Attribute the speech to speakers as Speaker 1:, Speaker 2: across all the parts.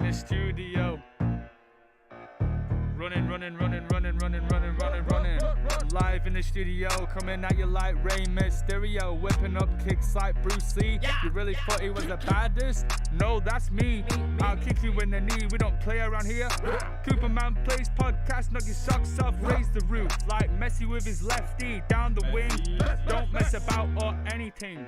Speaker 1: the studio. Running. Live in the studio, coming at you like Rey Mysterio, whipping up kicks like Bruce Lee. You really thought he was the baddest? No, that's me. I'll kick you in the knee. We don't play around here. Cooperman plays podcast, knock your socks off, raise the roof like Messi with his lefty down the wing. Don't mess about or anything.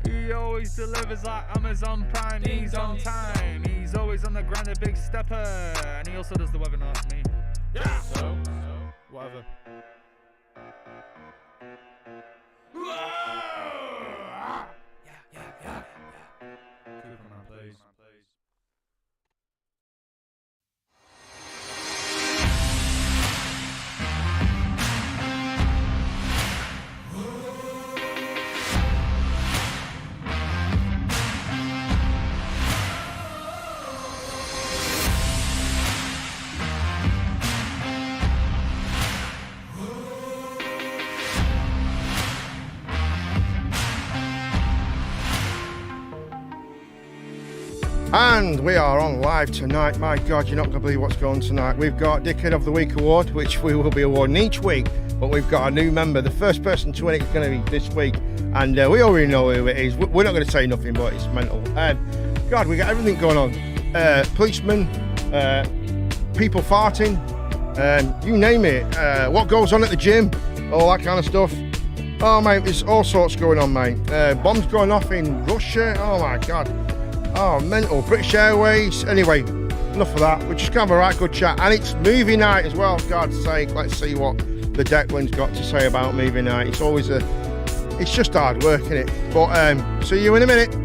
Speaker 1: He always delivers like Amazon Prime. He's on time. He's always on the ground, a big stepper. And he also does the webinar for me. Yeah. So whatever. Yeah. Cooperman, please.
Speaker 2: And we are on live tonight. My God, you're not going to believe what's going on tonight. We've got Dickhead of the Week award, which we will be awarding each week. But we've got a new member. The first person to win it is going to be this week. And we already know who it is. We're not going to say nothing, but it's mental. God, we got everything going on. Policemen, people farting, you name it. What goes on at the gym, all that kind of stuff. Oh, mate, there's all sorts going on, mate. Bombs going off in Russia. Oh, my God. Oh, mental. British Airways. Anyway, enough of that. We're just going to have a right good chat. And it's movie night as well, for God's sake. Let's see what the Declan's got to say about movie night. It's always it's just hard work, isn't it? But see you in a minute.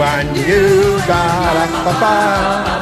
Speaker 2: And you, da-da-ba-ba.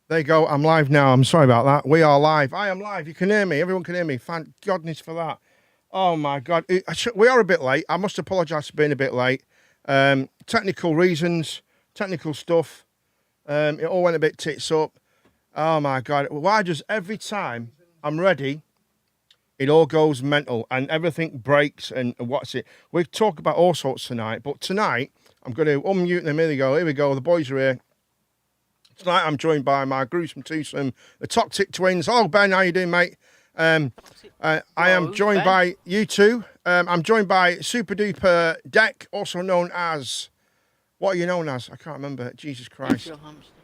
Speaker 2: There you go. I'm live now. I'm sorry about that. We are live. I am live. You can hear me. Everyone can hear me. Thank goodness for that. Oh, my God. We are a bit late. I must apologise for being a bit late. Technical reasons, technical stuff. It all went a bit tits up. Oh my God. Why does every time I'm ready, it all goes mental and everything breaks and what's it? We talk about all sorts tonight, but tonight I'm going to unmute them. Here we go. The boys are here. Tonight I'm joined by my gruesome twosome, the Toxic Twins. Hello, Ben. How you doing, mate? I am joined by you two. I'm joined by Super Duper Deck, also known as... What are you known as? I can't remember. Jesus Christ.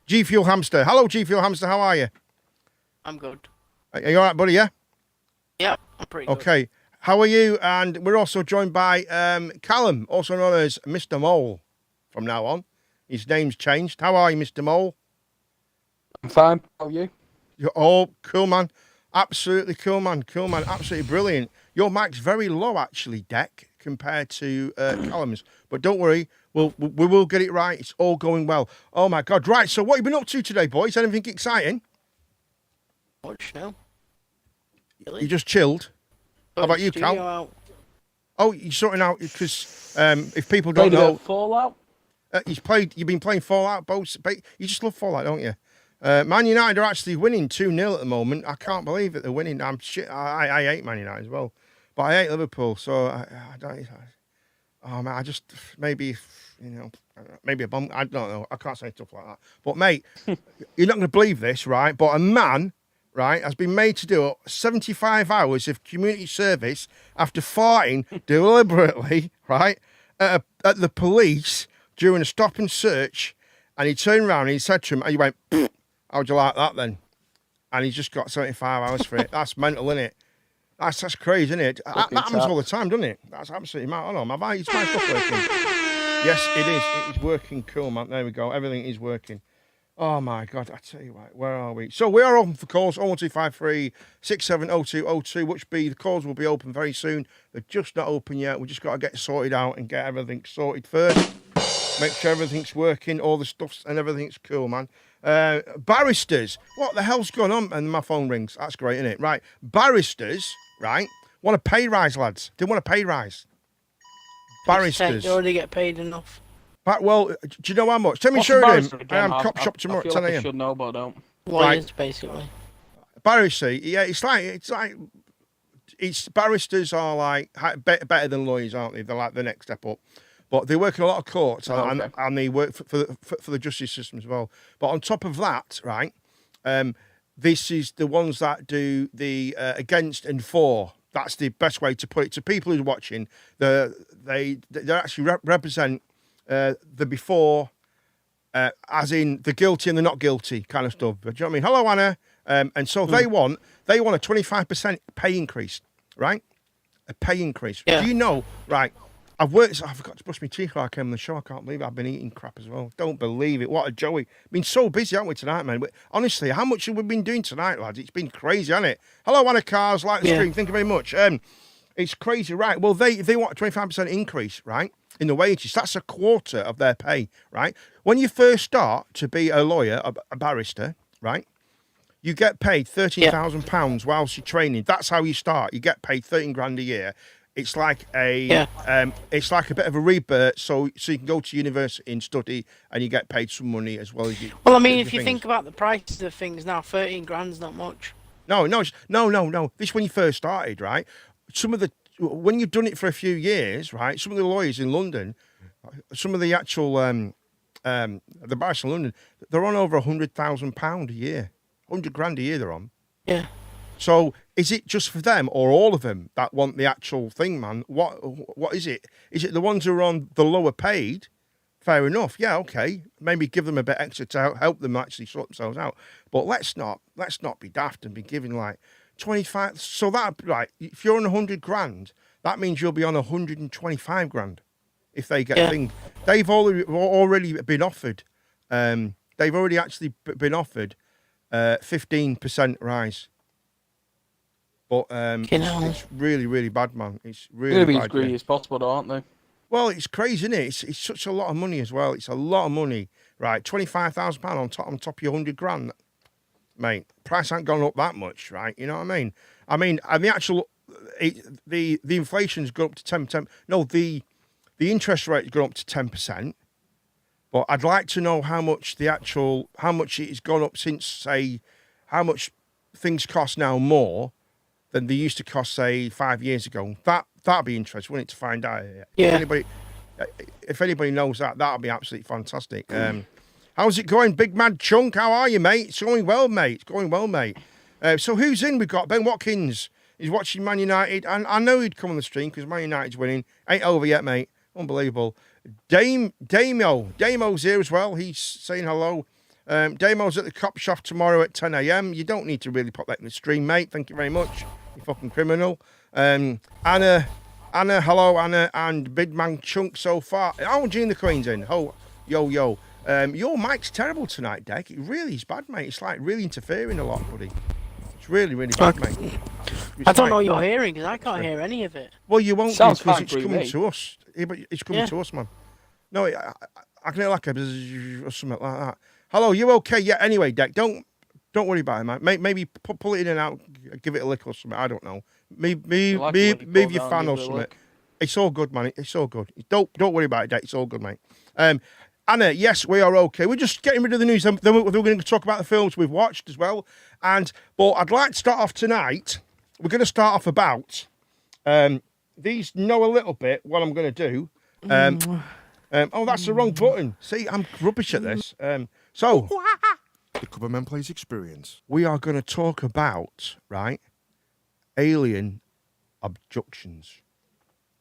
Speaker 2: G Fuel Hamster. Hello, G Fuel Hamster. How are you?
Speaker 3: I'm good.
Speaker 2: Are you all right, buddy? Yeah?
Speaker 3: Yeah, I'm pretty good.
Speaker 2: Okay. How are you? And we're also joined by Callum, also known as Mr. Mole from now on. His name's changed. How are you, Mr. Mole?
Speaker 4: I'm fine. How are you?
Speaker 2: You're all cool, man. Absolutely cool, man. Cool, man. Absolutely brilliant. Your mic's very low, actually, Deck, compared to Callum's. But don't worry. We will get it right. It's all going well. Oh, my God. Right, so what have you been up to today, boys? Anything exciting?
Speaker 3: Much now. Really?
Speaker 2: You just chilled? How about you, Cal?
Speaker 3: Out.
Speaker 2: Oh, you're sorting out because if people don't know...
Speaker 4: Fallout?
Speaker 2: You've been playing Fallout, both. You just love Fallout, don't you? Man United are actually winning 2-0 at the moment. I can't believe it. They're winning. I hate Man United as well. But I hate Liverpool, so I don't... Oh, man, I just... Maybe... maybe a bum. I don't know. I can't say stuff like that. But, mate, you're not going to believe this, right? But a man, right, has been made to do 75 hours of community service after farting deliberately, right, at the police during a stop and search. And he turned around and he said to him, and he went, how'd you like that then? And he's just got 75 hours for it. That's mental, isn't it? That's crazy, isn't it? That happens all the time, doesn't it? That's absolutely mad. I don't know. Is my stuff working? Yes, it is. It is working. Cool, man. There we go. Everything is working. Oh, my God. I tell you what, where are we? So we are open for calls, 01253 670202, which the calls will be open very soon. They're just not open yet. We've just got to get sorted out and get everything sorted first. Make sure everything's working, all the stuff and everything's cool, man. Barristers. What the hell's going on? And my phone rings. That's great, isn't it? Right. Barristers, right, want a pay rise, lads. They want a pay rise. Barristers.
Speaker 3: They already get paid enough.
Speaker 2: Well, do you know how much? Tell me, Sheridan. I am cop shop tomorrow at 10 a.m.
Speaker 4: I should know, but I don't.
Speaker 3: Lawyers, basically.
Speaker 2: Barrister, yeah, it's barristers are like better than lawyers, aren't they? They're like the next step up. But they work in a lot of courts and they work for the justice system as well. But on top of that, right, this is the ones that do the against and for. That's the best way to put it. To people who are watching, they actually represent the before, as in the guilty and the not guilty kind of stuff. Do you know what I mean? Hello, Anna. And so they want a 25% pay increase, right? A pay increase.
Speaker 3: Yeah.
Speaker 2: Do you know, right? I forgot to brush my teeth while I came on the show. I can't believe it. I've been eating crap as well. Don't believe it. What a joey. Been so busy, haven't we, tonight, man? But honestly, how much have we been doing tonight, lads? It's been crazy, hasn't it? Hello, Anna Cars, like the stream. Thank you very much. It's crazy, right? Well, they want a 25% increase, right, in the wages. That's a quarter of their pay, right? When you first start to be a lawyer, a barrister, right, you get paid £13,000 whilst you're training. That's how you start. You get paid 13 grand a year. It's like it's like a bit of a rebirth, so you can go to university and study, and you get paid some money as well as you.
Speaker 3: Well, I mean, if you think about the prices of things now, 13 grand's not much.
Speaker 2: No. This is when you first started, right? When you've done it for a few years, right? Some of the lawyers in London, some of the actual the bars in London, they're on over £100,000 a year, 100 grand a year they're on.
Speaker 3: Yeah.
Speaker 2: So is it just for them or all of them that want the actual thing, man? What is it? Is it the ones who are on the lower paid? Fair enough. Yeah, okay. Maybe give them a bit extra to help them actually sort themselves out. But let's not be daft and be giving like 25. So that, right, if you're on 100 grand, that means you'll be on 125 grand if they get a thing. They've already been offered. They've already actually been offered 15% rise. But it's really, really bad, man. It's really
Speaker 4: be
Speaker 2: bad.
Speaker 4: as greedy as possible, aren't they?
Speaker 2: Well, it's crazy, isn't it? It's such a lot of money as well. It's a lot of money, right? £25,000 on top of your 100 grand, mate. Price ain't gone up that much, right? You know what I mean? And the actual the inflation's gone up to 10%. No, the interest rate's gone up to 10%, But I'd like to know how much it's gone up since, say, how much things cost now more than they used to cost, say, 5 years ago. That'd be interesting, wouldn't it, to find out?
Speaker 3: Yeah.
Speaker 2: If anybody knows that'd be absolutely fantastic. How's it going, Big Mad Chunk? How are you, mate? It's going well, mate. It's going well, mate. So who's in? We've got Ben Watkins. He's watching Man United, and I know he'd come on the stream because Man United's winning. Ain't over yet, mate. Unbelievable. Damo's here as well. He's saying hello. Damo's at the cop shop tomorrow at 10 a.m. You don't need to really put that in the stream, mate. Thank you very much. You fucking criminal. Anna, hello, Anna, and Big Man Chunk so far. Oh, Gene the Queen's in. Oh, yo. Your mic's terrible tonight, Deck. It really is bad, mate. It's like really interfering a lot, buddy. It's really, really bad, mate.
Speaker 3: I don't know what you're hearing because I can't hear any of it.
Speaker 2: Well, you won't
Speaker 4: Sounds
Speaker 2: because
Speaker 4: fine
Speaker 2: it's
Speaker 4: for
Speaker 2: coming
Speaker 4: me.
Speaker 2: to us. Yeah, but it's coming to us, man. No, I can hear like a bzz or something like that. Hello, you okay? Yeah. Anyway, Deck, don't worry about it, man. Maybe pull it in and out, give it a lick or something. I don't know. Move your fan or something. It's all good, man. It's all good. Don't worry about it, Deck. It's all good, mate. Anna, yes, we are okay. We're just getting rid of the news. Then we're going to talk about the films we've watched as well. But I'd like to start off tonight. We're going to start off about these know a little bit what I'm going to do. Oh, that's the wrong button. See, I'm rubbish at this. So,
Speaker 5: The Coverman Plays Experience.
Speaker 2: we are going to talk about, right, alien abductions.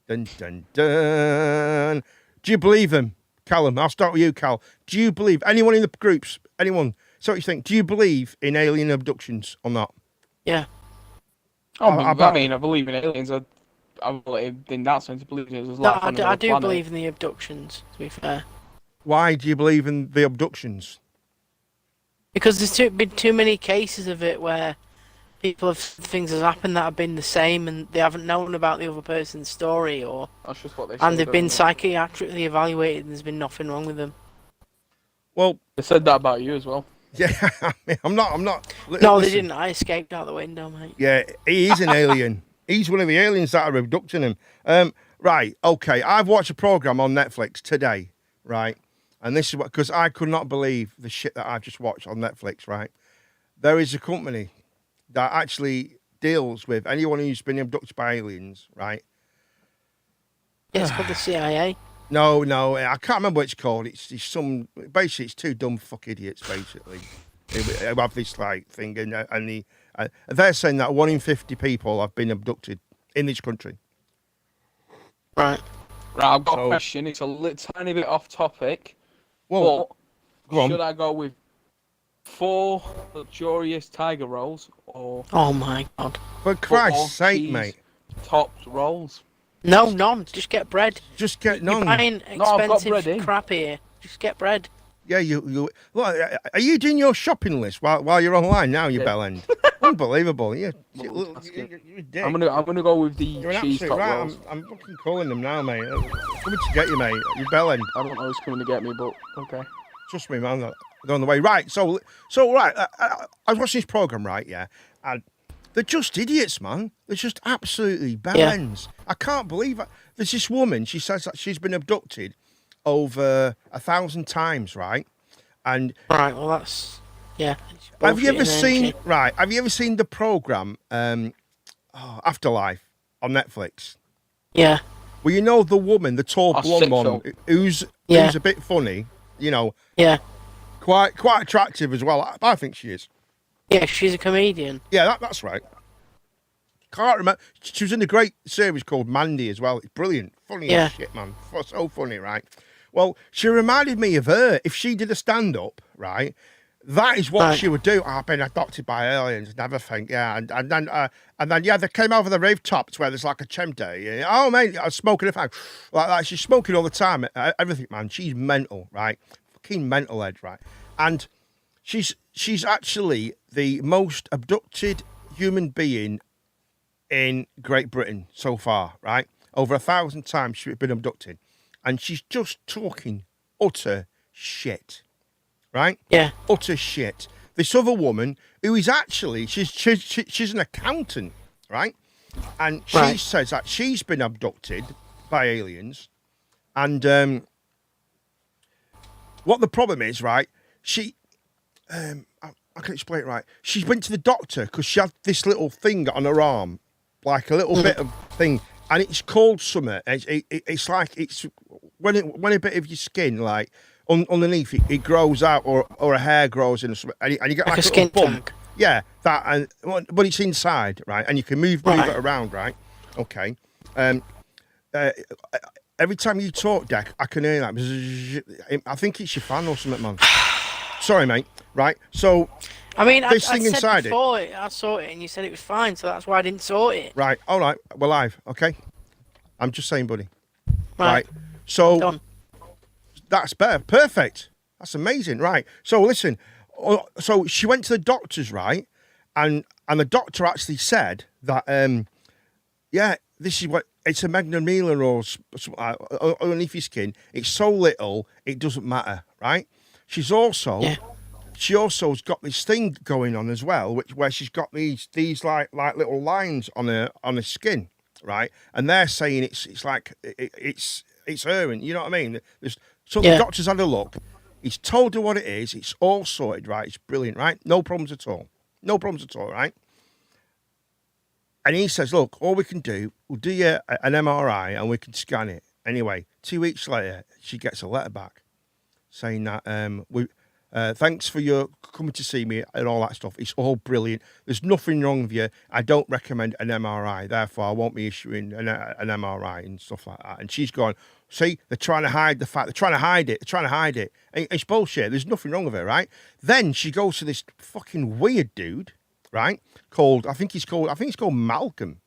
Speaker 2: Dun, dun, dun. Do you believe them? Callum, I'll start with you, Cal. Do you believe, anyone in the groups, anyone, so what you think, do you believe in alien abductions or not?
Speaker 3: Yeah.
Speaker 4: I believe in aliens. I believe in that sense. I believe there's
Speaker 3: No,
Speaker 4: life on another
Speaker 3: I do
Speaker 4: planet.
Speaker 3: believe in the abductions, to be fair.
Speaker 2: Why do you believe in the abductions?
Speaker 3: Because there's been too many cases of it where things have happened that have been the same and they haven't known about the other person's story, or
Speaker 4: That's just what they
Speaker 3: and
Speaker 4: say,
Speaker 3: they've been
Speaker 4: don't they?
Speaker 3: psychiatrically evaluated and there's been nothing wrong with them.
Speaker 2: Well,
Speaker 4: They said that about you as well.
Speaker 2: yeah, I mean, I'm not.
Speaker 3: No,
Speaker 2: listen.
Speaker 3: they didn't. I escaped out the window, mate.
Speaker 2: Yeah, he is an alien. He's one of the aliens that are abducting him. Right, okay. I've watched a program on Netflix today, right? And this is what, because I could not believe the shit that I've just watched on Netflix, right? There is a company that actually deals with anyone who's been abducted by aliens, right?
Speaker 3: Yeah, it's called the CIA.
Speaker 2: No, I can't remember what it's called. It's basically it's two dumb fuck idiots, basically. Who have this like thing, and they're saying that 1 in 50 people have been abducted in this country.
Speaker 3: Right.
Speaker 4: Right, I've got
Speaker 2: So-
Speaker 4: a question. It's a tiny bit off topic.
Speaker 2: Well,
Speaker 4: but
Speaker 2: go on.
Speaker 4: should I go with 4 luxurious tiger rolls or
Speaker 3: Oh my god.
Speaker 2: For
Speaker 4: 4
Speaker 2: Christ's sake,
Speaker 4: cheese
Speaker 2: mate,
Speaker 4: topped rolls?
Speaker 3: No, none. Just get bread.
Speaker 2: just get
Speaker 3: You're
Speaker 2: none.
Speaker 3: buying
Speaker 4: No, I've got
Speaker 3: expensive
Speaker 4: bread in.
Speaker 3: crap here. Just get bread.
Speaker 2: Yeah, you. Look, are you doing your shopping list while you're online now? You
Speaker 4: Yeah.
Speaker 2: bellend. Unbelievable. You're a dick.
Speaker 4: I'm gonna go with the
Speaker 2: You're an
Speaker 4: cheese
Speaker 2: absolute
Speaker 4: top
Speaker 2: right.
Speaker 4: rolls.
Speaker 2: I'm fucking calling them now, mate. I'm coming to get you, mate. You bellend.
Speaker 4: I don't know who's coming to get me, but okay.
Speaker 2: Trust me, man. They're on the way. Right. So right. I was watching this program, right? Yeah, and they're just idiots, man. They're just absolutely bellends. I can't believe it. There's this woman. She says that she's been abducted over 1,000 times, right? And
Speaker 3: Right, well that's yeah. it's
Speaker 2: have you
Speaker 3: bullshit,
Speaker 2: ever
Speaker 3: isn't
Speaker 2: seen
Speaker 3: it?
Speaker 2: Have you ever seen the program Afterlife on Netflix?
Speaker 3: Yeah.
Speaker 2: Well, you know the woman, the tall
Speaker 4: A
Speaker 2: blonde
Speaker 4: sick
Speaker 2: one,
Speaker 4: film.
Speaker 2: who's
Speaker 3: Yeah.
Speaker 2: a bit funny. You know,
Speaker 3: Yeah.
Speaker 2: quite attractive as well. I think she is.
Speaker 3: Yeah, she's a comedian.
Speaker 2: Yeah, that's right. Can't remember. She was in a great series called Mandy as well. It's brilliant. Funny
Speaker 3: Yeah.
Speaker 2: as shit, man. So funny, right? Well, she reminded me of her. If she did a stand-up, right, that is what
Speaker 3: Right.
Speaker 2: she would do. I've been adopted by aliens and everything, yeah. And then, yeah, they came over the rooftops where there's like a chimney. Yeah. Oh, mate, I was smoking a fag. Like that. She's smoking all the time. Everything, man. She's mental, right? Fucking mental edge, right? And she's actually the most abducted human being in Great Britain so far, right? Over 1,000 times she's been abducted. And she's just talking utter shit, right?
Speaker 3: Yeah.
Speaker 2: Utter shit. This other woman, who is actually, she's an accountant, right? And she
Speaker 3: Right.
Speaker 2: says that she's been abducted by aliens. And what the problem is, right? She, I can explain it right. She went to the doctor because she had this little thing on her arm, like a little bit of thing, and it's called something. It's like it's when a bit of your skin, like underneath it grows out, or a hair grows in, and you get like a
Speaker 3: skin
Speaker 2: little bump.
Speaker 3: tank.
Speaker 2: Yeah, that, but it's inside, right? And you can move it around, right? Okay. Every time you talk, Deck, I can hear that. Bzzz. I think it's your fan or something, man. Sorry, mate. Right, so
Speaker 3: I mean,
Speaker 2: this
Speaker 3: I
Speaker 2: thing
Speaker 3: said
Speaker 2: inside
Speaker 3: before I saw it, and you said it was fine, so that's why I didn't sort it.
Speaker 2: Right, all right, we're live, okay? I'm just saying, buddy.
Speaker 3: Right.
Speaker 2: So
Speaker 3: Done.
Speaker 2: that's better. Perfect. That's amazing. Right. So listen. So she went to the doctors, right? And the doctor actually said that, yeah, this is what it's a magnomelia or underneath your skin. It's so little, it doesn't matter, right? She's also. Yeah. She also's got this thing going on as well, where she's got these like little lines on her skin, right? And they're saying it's like it's her, and you know what I mean. The doctor's had a look. He's told her what it is. It's all sorted, right? It's brilliant, right? No problems at all. No problems at all, right? And he says, look, all we can do, we'll do you an MRI and we can scan it. Anyway, 2 weeks later, she gets a letter back saying that thanks for your coming to see me and all that stuff. It's all brilliant. There's nothing wrong with you. I don't recommend an MRI. Therefore, I won't be issuing an MRI and stuff like that. And she's going, see, they're trying to hide the fact. They're trying to hide it. They're trying to hide it. And it's bullshit. There's nothing wrong with her, right? Then she goes to this fucking weird dude, right? I think it's called Malcolm.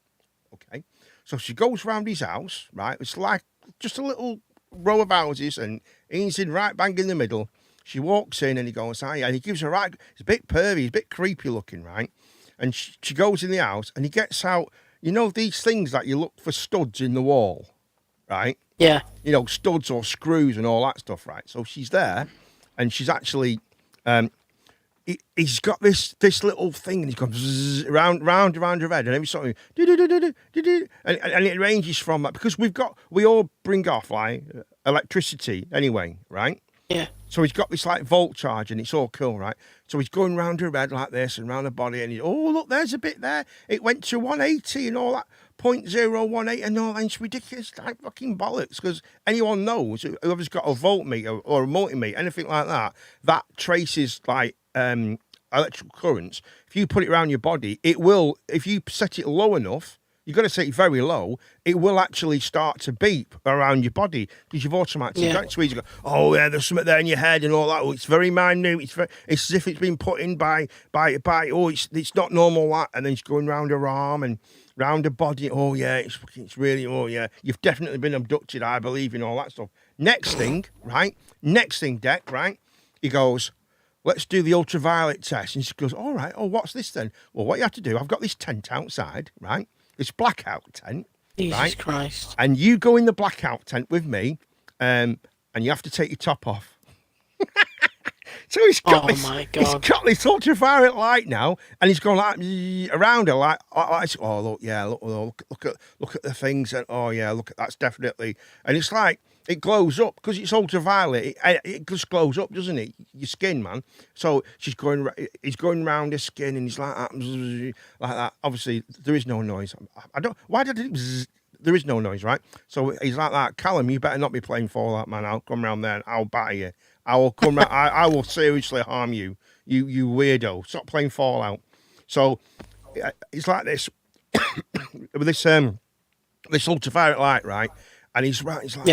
Speaker 2: Okay. So she goes round his house, right? It's like just a little row of houses, and he's in right bang in the middle. She walks in and he goes, hi, and he gives her it's a bit pervy, he's a bit creepy looking, right? And she goes in the house and he gets out, you know, these things that you look for studs in the wall, right?
Speaker 3: Yeah.
Speaker 2: You know, studs or screws and all that stuff, right? So she's there and she's actually, he's got this little thing and he's gone round her head, and every sort of, and it ranges from that, because we all bring off like electricity anyway, right?
Speaker 3: Yeah.
Speaker 2: So he's got this like volt charge and it's all cool, right? So he's going round her head like this and round her body, and look, there's a bit there. It went to 180 and all that, 0.018 and all that. It's ridiculous, like fucking bollocks, because anyone knows, whoever's got a voltmeter or a multimeter, anything like that, that traces like electrical currents. If you put it around your body, it will, if you set it low enough, you've got to set it very low, it will actually start to beep around your body, because you've automatically got it to where you go, oh yeah, there's something there in your head and all that. Oh, it's very minute. It's as if it's been put in by it's not normal that. And then it's going round her arm and round her body. Oh yeah, it's really, oh yeah, you've definitely been abducted, I believe, in all that stuff. Next thing, Deck, right? He goes, let's do the ultraviolet test. And she goes, all right, oh, what's this then? Well, what you have to do, I've got this tent outside, right? This blackout tent.
Speaker 3: Jesus
Speaker 2: right?
Speaker 3: Christ.
Speaker 2: And you go in the blackout tent with me, and you have to take your top off. So he's got he's got this ultraviolet light now, and he's going like around her like oh look, yeah, look at the things, and oh yeah, look, that's definitely, and it's like it glows up because it's ultraviolet. It just glows up, doesn't it? Your skin, man. So he's going round his skin, and he's like that. Obviously, there is no noise. Why did it? There is no noise, right? So he's like that. Callum, you better not be playing Fallout, man. I'll come round there and I'll batter you. I will come. I will seriously harm you. You weirdo. Stop playing Fallout. So it's like this with this ultraviolet light, right? And he's right. He's like,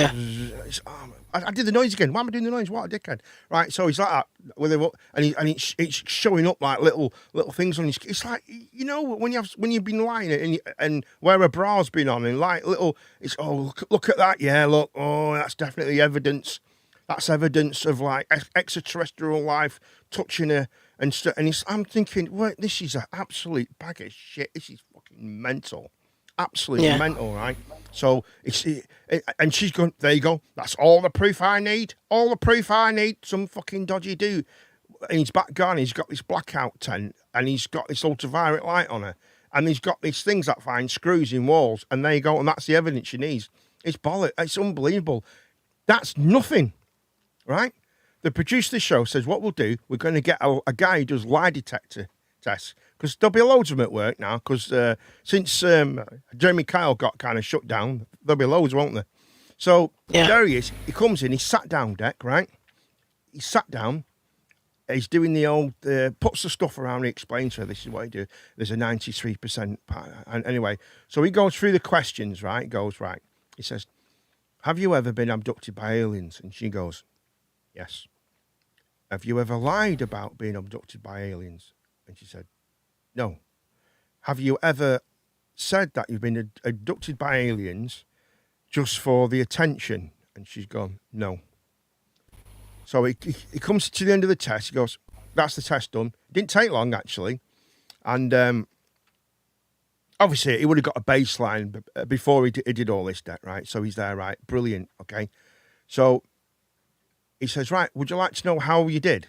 Speaker 2: I did the noise again. Why am I doing the noise? What a dickhead! Right. So he's like that with it, and it's showing up like little things on his. It's like, you know, when you've been lying and where a bra's been on, and like little. It's look at that. Yeah, look. Oh, that's definitely evidence. That's evidence of like extraterrestrial life touching her and stuff. And I'm thinking, well, this is an absolute bag of shit. This is fucking mental. Absolutely mental, right? So and she's going, there you go. That's all the proof I need. All the proof I need. Some fucking dodgy dude in his back garden. He's got this blackout tent and he's got this ultraviolet light on her, and he's got these things that find screws in walls. And there you go. And that's the evidence she needs. It's bollocks. It's unbelievable. That's nothing. Right? the producer of the show says, what we'll do, we're going to get a guy who does lie detector tests, because there'll be loads of them at work now, because since Jeremy Kyle got kind of shut down, there'll be loads, won't there? So there he is. He comes in, he's sat down, Deck, right? He's sat down. He's doing the old, puts the stuff around, he explains to her, this is what he do. There's a 93%. And anyway, so he goes through the questions, right? He goes, right. He says, have you ever been abducted by aliens? And she goes, yes. Have you ever lied about being abducted by aliens? And she said, no. Have you ever said that you've been abducted by aliens just for the attention? And she's gone, no. So he comes to the end of the test. He goes, that's the test done. Didn't take long, actually. And obviously, he would have got a baseline before he did all this, Deck, right? So he's there, right? Brilliant, okay? So he says, right, would you like to know how you did?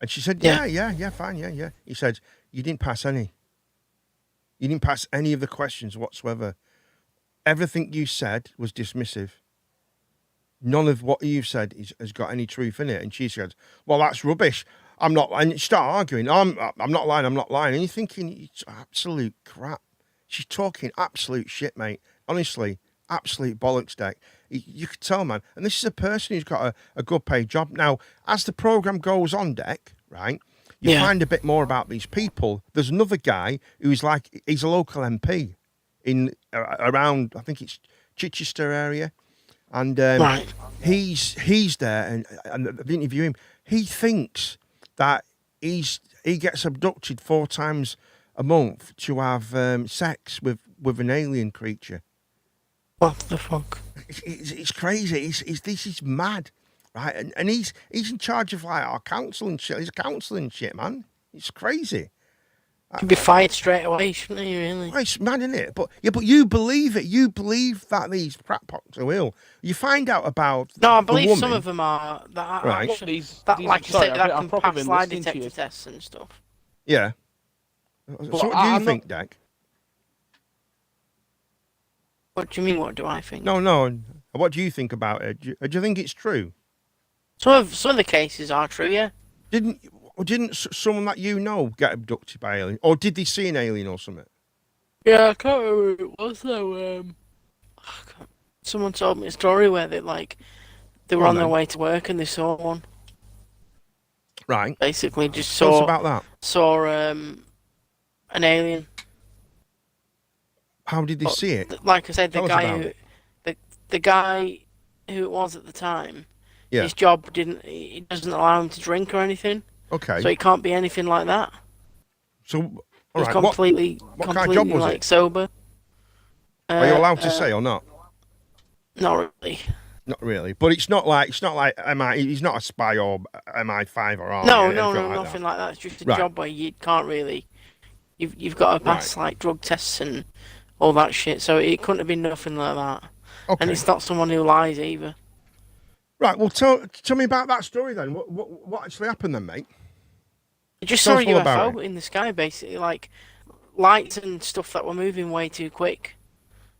Speaker 2: And she said, yeah, fine, yeah. He said, you didn't pass any. You didn't pass any of the questions whatsoever. Everything you said was dismissive. None of what you've said has got any truth in it. And she said, well, that's rubbish. I'm not, and you start arguing, I'm not lying. And you're thinking, it's absolute crap. She's talking absolute shit, mate. Honestly, absolute bollocks, Deck. You could tell, man. And this is a person who's got a good paid job. Now, as the programme goes on, Deck, right, you find a bit more about these people. There's another guy who's like, he's a local MP in around, I think it's Chichester area. And he's there, and they interview him. He thinks that he gets abducted 4 times a month to have sex with an alien creature.
Speaker 3: What the fuck?
Speaker 2: It's crazy. This is mad, right? And he's in charge of like our council and shit. He's counselling shit, man. It's crazy.
Speaker 3: He'd be fired straight away, shouldn't he, really?
Speaker 2: Well, it's mad, isn't it? But you believe it. You believe that these crackpots are ill. You find out about
Speaker 3: no, I believe some of them are. That
Speaker 2: right.
Speaker 3: Actually, like you said, that can pass lie detector tests and stuff.
Speaker 2: Yeah. So what do you think, Deck?
Speaker 3: What do you mean? What do I think?
Speaker 2: No. What do you think about it? Do you think it's true?
Speaker 3: Some of the cases are true, yeah.
Speaker 2: Didn't someone that you know get abducted by alien, or did they see an alien or something?
Speaker 3: Yeah, I can't remember who it was though. Someone told me a story where they were on their way to work and they saw one.
Speaker 2: Right.
Speaker 3: Basically, just
Speaker 2: Tell us
Speaker 3: saw
Speaker 2: about that.
Speaker 3: Saw an alien.
Speaker 2: How did they see it?
Speaker 3: Like I said, the guy who it was at the time.
Speaker 2: Yeah.
Speaker 3: His job it doesn't allow him to drink or anything.
Speaker 2: Okay.
Speaker 3: So it can't be anything like that.
Speaker 2: So, all
Speaker 3: He's
Speaker 2: right.
Speaker 3: completely
Speaker 2: what kind of job was
Speaker 3: like
Speaker 2: it?
Speaker 3: sober.
Speaker 2: Are you allowed to say or not?
Speaker 3: Not really.
Speaker 2: Not really. But it's not like he's not a spy or MI5 or
Speaker 3: no, nothing like that. It's just a job where you can't really. You've got to pass like drug tests and all that shit. So it couldn't have been nothing like that. Okay. And it's not someone who lies either.
Speaker 2: Right. Well, tell me about that story then. What actually happened then, mate?
Speaker 3: I just saw a UFO in the sky, basically, like lights and stuff that were moving way too quick,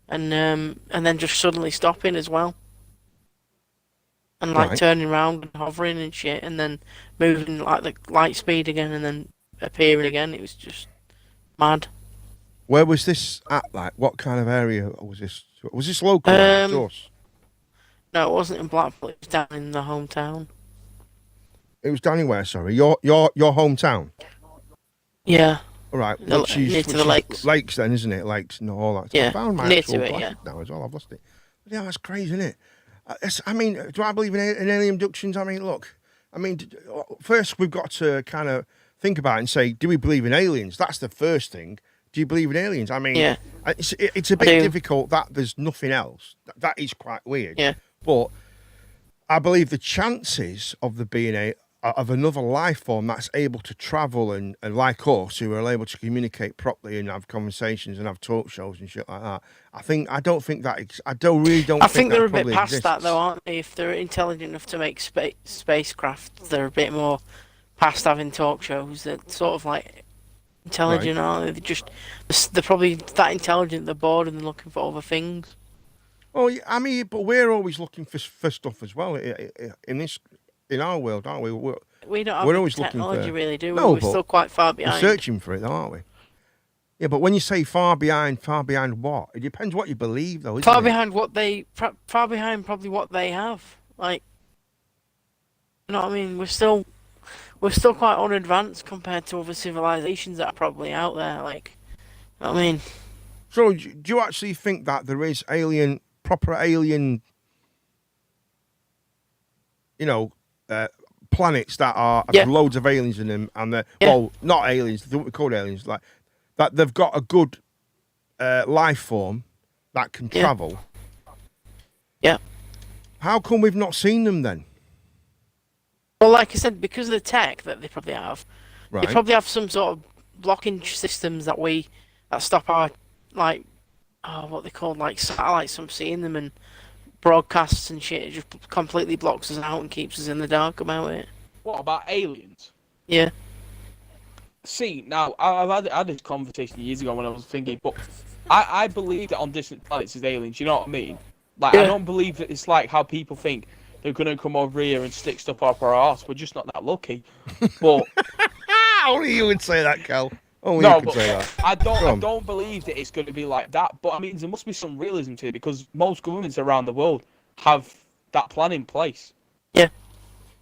Speaker 3: and then just suddenly stopping as well, and like turning around and hovering and shit, and then moving like the light speed again, and then appearing again. It was just mad.
Speaker 2: Where was this at? Like, what kind of area was this? Was this local to us?
Speaker 3: No, it wasn't in Blackpool. It was down in the hometown.
Speaker 2: It was down in where? Sorry, your hometown.
Speaker 3: Yeah.
Speaker 2: All right.
Speaker 3: Near to the lakes.
Speaker 2: Lakes, then, isn't it? Lakes and all that.
Speaker 3: Yeah.
Speaker 2: I found my
Speaker 3: near to it. Yeah.
Speaker 2: Now as well, I've lost it. But yeah, that's crazy, isn't it? I mean, do I believe in alien abductions? I mean, look. I mean, first we've got to kind of think about it and say, do we believe in aliens? That's the first thing. Do you believe in aliens? I mean, it's a bit difficult that there's nothing else. That is quite weird.
Speaker 3: Yeah.
Speaker 2: But I believe the chances of there being of another life form that's able to travel and like us, who are able to communicate properly and have conversations and have talk shows and shit like that. I think
Speaker 3: they're a bit past that though, aren't they? If they're intelligent enough to make spacecraft, they're a bit more past having talk shows. They're sort of like intelligent, aren't they? They're probably that intelligent. They're bored and they're looking for other things.
Speaker 2: Well, I mean, but we're always looking for stuff as well in this in our world, aren't we?
Speaker 3: We don't have
Speaker 2: we're
Speaker 3: the
Speaker 2: always looking
Speaker 3: technology,
Speaker 2: for,
Speaker 3: really, do we?
Speaker 2: No,
Speaker 3: We're still quite far
Speaker 2: we're
Speaker 3: behind.
Speaker 2: searching for it, though, aren't we? Yeah, but when you say far behind what? It depends what you believe, though, isn't
Speaker 3: Far
Speaker 2: it?
Speaker 3: behind far behind probably what they have. Like, you know what I mean? We're still quite unadvanced compared to other civilizations that are probably out there. Like, you know what I mean?
Speaker 2: So, do you actually think that there is proper alien, planets that have loads of aliens in them, and well, not aliens, they wouldn't be called aliens, like that they've got a good life form that can travel?
Speaker 3: Yeah.
Speaker 2: How come we've not seen them then?
Speaker 3: Well, like I said, because of the tech that they probably have,
Speaker 2: Right.
Speaker 3: they probably have some sort of blocking systems that stop our, like, what they call, like, satellites from seeing them, and broadcasts and shit. It just completely blocks us out and keeps us in the dark about it.
Speaker 4: What about aliens?
Speaker 3: Yeah.
Speaker 4: See, now, I've had this conversation years ago when I was thinking, but I believe that on distant planets is aliens, you know what I mean? Like, I don't believe that it's like how people think they're going to come over here and stick stuff up our arse. We're just not that lucky. But
Speaker 2: only you would say that, Cal. Only
Speaker 4: no,
Speaker 2: you could say that.
Speaker 4: I don't believe that it's going to be like that. But I mean, there must be some realism to it, because most governments around the world have that plan in place.
Speaker 3: Yeah.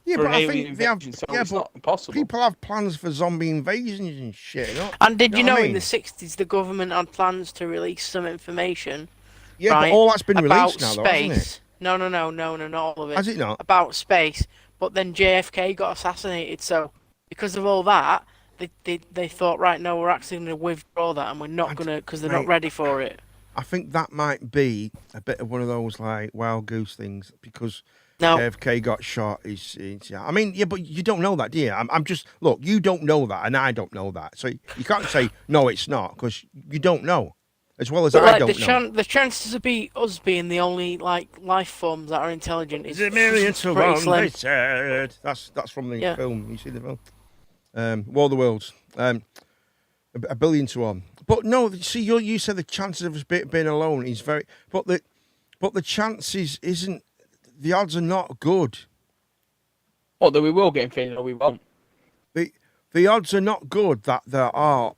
Speaker 2: Yeah,
Speaker 4: for
Speaker 2: but
Speaker 4: an
Speaker 2: I
Speaker 4: alien
Speaker 2: think they have.
Speaker 4: invasion, so
Speaker 2: Yeah,
Speaker 4: it's
Speaker 2: but
Speaker 4: not impossible.
Speaker 2: people have plans for zombie invasions and shit.
Speaker 3: And did you
Speaker 2: know
Speaker 3: know
Speaker 2: what I
Speaker 3: in the
Speaker 2: mean?
Speaker 3: 60s the government had plans to release some information?
Speaker 2: Yeah,
Speaker 3: right,
Speaker 2: but all that's been
Speaker 3: about
Speaker 2: released now, though,
Speaker 3: space.
Speaker 2: hasn't it?
Speaker 3: No, not all of it.
Speaker 2: Has it not?
Speaker 3: About space, but then JFK got assassinated, so because of all that, they thought, right, no, we're actually going to withdraw that, and we're not going to, because they're not ready for it.
Speaker 2: I think that might be a bit of one of those, like, wild goose things, because
Speaker 3: No.
Speaker 2: JFK got shot. Yeah. I mean, yeah, but you don't know that, do you? I'm just, look, you don't know that, and I don't know that. So you can't say, no, it's not, because you don't know. As well as
Speaker 3: But,
Speaker 2: I
Speaker 3: like,
Speaker 2: don't know.
Speaker 3: The chances of us being the only, like, life forms that are intelligent is
Speaker 2: a million to
Speaker 3: pretty
Speaker 2: one,
Speaker 3: slim.
Speaker 2: they said. That's from the
Speaker 3: Yeah.
Speaker 2: film. You see the film? War of the Worlds. A billion to one. But no, see, you said the chances of us being alone is very. But the chances isn't. The odds are not good.
Speaker 4: What, that we will get infected or we won't?
Speaker 2: The odds are not good that there are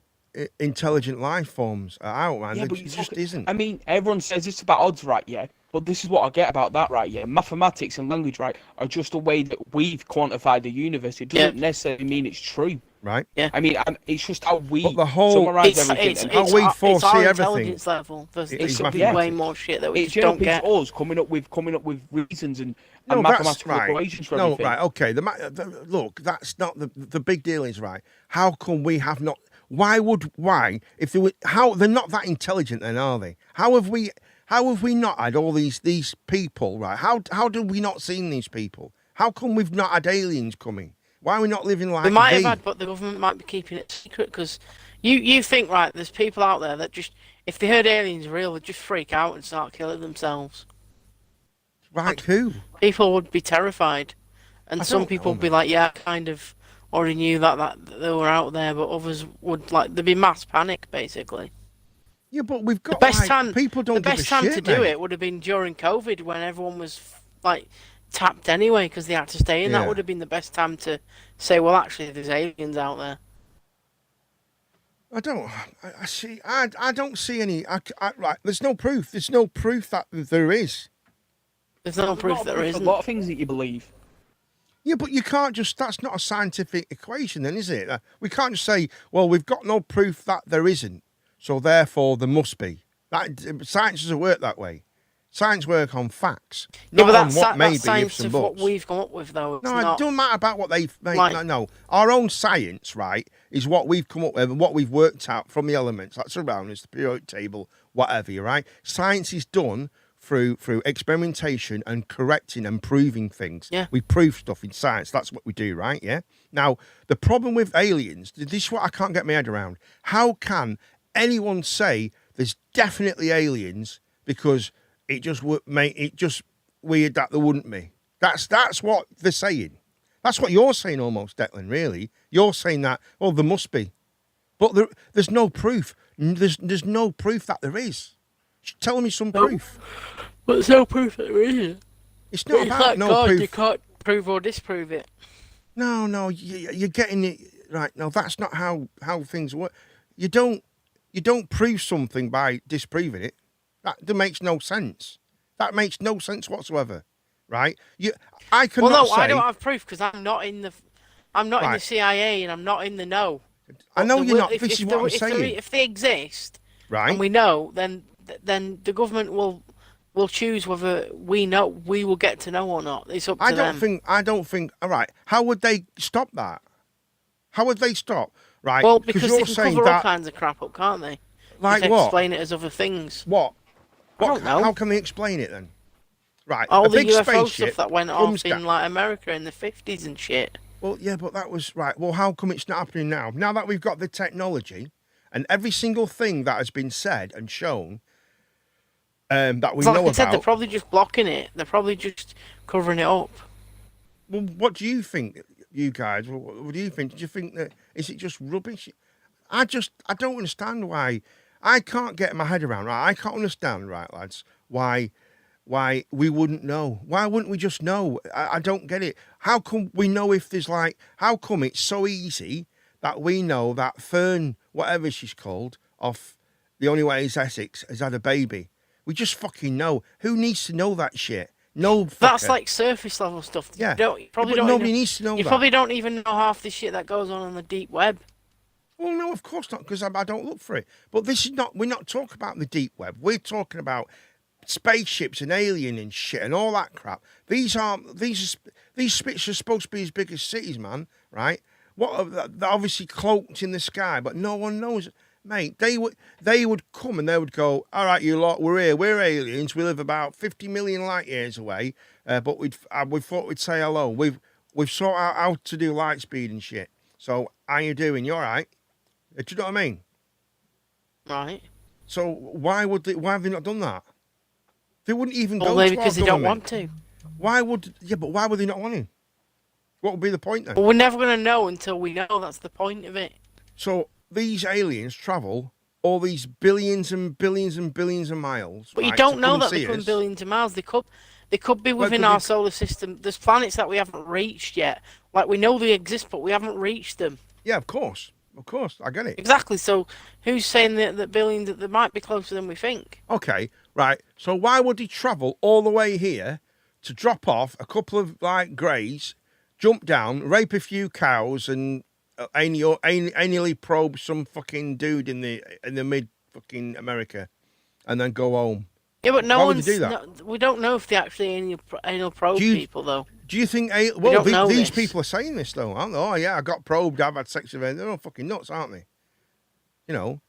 Speaker 2: intelligent life forms out, man.
Speaker 4: Yeah,
Speaker 2: There
Speaker 4: but
Speaker 2: just isn't.
Speaker 4: I mean, everyone says it's about odds, right? Yeah. But this is what I get about that, right? Yeah. Mathematics and language, right, are just a way that we've quantified the universe. It doesn't necessarily mean it's true.
Speaker 2: Right.
Speaker 3: Yeah.
Speaker 4: I mean, it's just how we
Speaker 2: But the whole-
Speaker 4: summarize everything.
Speaker 3: It's,
Speaker 4: and
Speaker 2: how
Speaker 3: it's,
Speaker 2: we
Speaker 3: our-
Speaker 2: foresee
Speaker 3: it's our
Speaker 2: everything.
Speaker 3: intelligence level. There's
Speaker 2: It's
Speaker 3: could be
Speaker 2: mathematics.
Speaker 3: way more shit that we
Speaker 4: it's
Speaker 3: just don't
Speaker 4: just
Speaker 3: get.
Speaker 4: us coming up with reasons and
Speaker 2: No,
Speaker 4: mathematical
Speaker 2: that's right.
Speaker 4: equations for
Speaker 2: No,
Speaker 4: everything.
Speaker 2: right, okay. Look, that's not the big deal. Is right. How come we have not? Why? If they were, how they're not that intelligent, then are they? How have we not had all these people? Right? How do we not seen these people? How come we've not had aliens coming? Why are we not living like
Speaker 3: They might have
Speaker 2: they?
Speaker 3: had, but the government might be keeping it secret because you think, right, there's people out there that just, if they heard aliens are real, they'd just freak out and start killing themselves.
Speaker 2: Right? Who?
Speaker 3: People would be terrified. And
Speaker 2: I
Speaker 3: some
Speaker 2: don't
Speaker 3: people
Speaker 2: know,
Speaker 3: would be like, yeah, I kind of already knew that they were out there, but others would, like, there'd be mass panic, basically.
Speaker 2: Yeah, but we've got
Speaker 3: The best
Speaker 2: like,
Speaker 3: time,
Speaker 2: people don't
Speaker 3: the
Speaker 2: give
Speaker 3: best
Speaker 2: a
Speaker 3: time
Speaker 2: shit,
Speaker 3: to do
Speaker 2: mate.
Speaker 3: it would have been during COVID when everyone was, like, tapped anyway because they had to stay in.
Speaker 2: Yeah.
Speaker 3: That would have been the best time to say, well, actually, there's aliens out there.
Speaker 2: I don't see any. Right, there's no proof. There's no proof that there is.
Speaker 3: There's no proof that there
Speaker 4: A
Speaker 3: isn't.
Speaker 4: lot of things that you believe.
Speaker 2: Yeah, but you can't just. That's not a scientific equation, then, is it? We can't just say, well, we've got no proof that there isn't, so therefore there must be. Science doesn't work that way. Science work on facts,
Speaker 3: Yeah,
Speaker 2: not
Speaker 3: but
Speaker 2: on
Speaker 3: that's,
Speaker 2: what maybe
Speaker 3: that's science
Speaker 2: ifs and
Speaker 3: of what
Speaker 2: buts.
Speaker 3: we've come up with, though. It's
Speaker 2: No, it
Speaker 3: not,
Speaker 2: doesn't matter about what they've made.
Speaker 3: Like-
Speaker 2: No, our own science, right, is what we've come up with and what we've worked out from the elements that surround us, the periodic table, whatever. Right? Science is done through experimentation and correcting and proving things.
Speaker 3: Yeah.
Speaker 2: We prove stuff in science. That's what we do, right? Yeah. Now, the problem with aliens, this is what I can't get my head around. How can anyone say there's definitely aliens because it just would make it just weird that there wouldn't be? That's what they're saying. That's what you're saying almost, Declan, really. You're saying that, oh, there must be. But there's no proof. There's no proof that there is. Tell me some proof.
Speaker 3: But there's no proof that there isn't.
Speaker 2: It's not
Speaker 3: It's
Speaker 2: about
Speaker 3: like
Speaker 2: no
Speaker 3: God,
Speaker 2: proof.
Speaker 3: you can't Prove or disprove it.
Speaker 2: No, you're getting it right. No, that's not how things work. You don't prove something by disproving it. That makes no sense. That makes no sense whatsoever, right? I cannot
Speaker 3: Well, no,
Speaker 2: say.
Speaker 3: I don't have proof because I'm not in the CIA and I'm not in the know.
Speaker 2: I know
Speaker 3: But
Speaker 2: you're not.
Speaker 3: if-
Speaker 2: This
Speaker 3: if
Speaker 2: is
Speaker 3: there-
Speaker 2: what I'm saying,
Speaker 3: If they exist,
Speaker 2: right?
Speaker 3: and we know, then the government will choose whether we will get to know or not. It's up to them.
Speaker 2: I don't think. All right. How would they stop that? How would they stop? Right.
Speaker 3: Well, because
Speaker 2: you're
Speaker 3: they can
Speaker 2: saying
Speaker 3: cover all
Speaker 2: that,
Speaker 3: kinds of crap up, can't they?
Speaker 2: like
Speaker 3: Just
Speaker 2: what?
Speaker 3: explain it as other things.
Speaker 2: What?
Speaker 3: I don't know.
Speaker 2: How can they explain it then? Right.
Speaker 3: All
Speaker 2: a
Speaker 3: the
Speaker 2: big
Speaker 3: UFO
Speaker 2: spaceship
Speaker 3: stuff that went
Speaker 2: comes
Speaker 3: off in
Speaker 2: down-
Speaker 3: like America in the 50s and shit.
Speaker 2: Well, yeah, but that was right. Well, how come it's not happening now? Now that we've got the technology and every single thing that has been said and shown that we
Speaker 3: Like
Speaker 2: know
Speaker 3: I said,
Speaker 2: about.
Speaker 3: they're probably just blocking it. They're probably just covering it up.
Speaker 2: Well, what do you think, you guys? What do you think? Do you think that is it just rubbish? I don't understand why. I can't get my head around. Right, I can't understand, right, lads, why we wouldn't know. Why wouldn't we just know? I don't get it. How come we know if there's like? How come it's so easy that we know that Fern, whatever she's called, off The Only Way Is Essex, has had a baby? We just fucking know. Who needs to know that shit? No.
Speaker 3: That's
Speaker 2: fucker.
Speaker 3: like surface level stuff.
Speaker 2: Yeah.
Speaker 3: You probably
Speaker 2: but
Speaker 3: don't
Speaker 2: nobody
Speaker 3: even,
Speaker 2: needs to know
Speaker 3: you
Speaker 2: that.
Speaker 3: probably don't even know half the shit that goes on the deep web.
Speaker 2: Well, no, of course not, because I don't look for it. But this is not. We're not talking about the deep web. We're talking about spaceships and alien and shit and all that crap. These spits are supposed to be as big as cities, man. Right? They're obviously cloaked in the sky, but no one knows. Mate, they would come and they would go, all right, you lot, we're here, we're aliens, we live about 50 million light years away, but we thought we'd say hello. We've sorted out how to do light speed and shit. So how you doing? You all right? Do you know what I mean?
Speaker 3: Right.
Speaker 2: So why have they not done that? They wouldn't even
Speaker 3: Well,
Speaker 2: go
Speaker 3: maybe
Speaker 2: to our
Speaker 3: because they don't
Speaker 2: government.
Speaker 3: want to.
Speaker 2: Why would they not want to? What would be the point then?
Speaker 3: But we're never going to know until we know. That's the point of it.
Speaker 2: So these aliens travel all these billions and billions and billions of miles.
Speaker 3: But you
Speaker 2: right,
Speaker 3: don't
Speaker 2: to
Speaker 3: know
Speaker 2: come
Speaker 3: that
Speaker 2: and see
Speaker 3: they're coming
Speaker 2: us.
Speaker 3: billions of miles. They could be within
Speaker 2: could
Speaker 3: our
Speaker 2: they-
Speaker 3: solar system. There's planets that we haven't reached yet. Like, we know they exist, but we haven't reached them.
Speaker 2: Yeah, of course, I get it.
Speaker 3: Exactly. So who's saying that billions, that they might be closer than we think?
Speaker 2: Okay, right. So why would he travel all the way here to drop off a couple of like greys, jump down, rape a few cows, and annually probe some fucking dude in the mid fucking America, and then go home?
Speaker 3: Yeah, but no
Speaker 2: Why would
Speaker 3: one's.
Speaker 2: you do that?
Speaker 3: No, we don't know if they actually anal probe
Speaker 2: Do you-
Speaker 3: people, though.
Speaker 2: Do you think?
Speaker 3: don't know
Speaker 2: These
Speaker 3: this.
Speaker 2: people are saying this though, aren't they? Oh yeah, I got probed. I've had sex with them. They're all fucking nuts, aren't they? You know,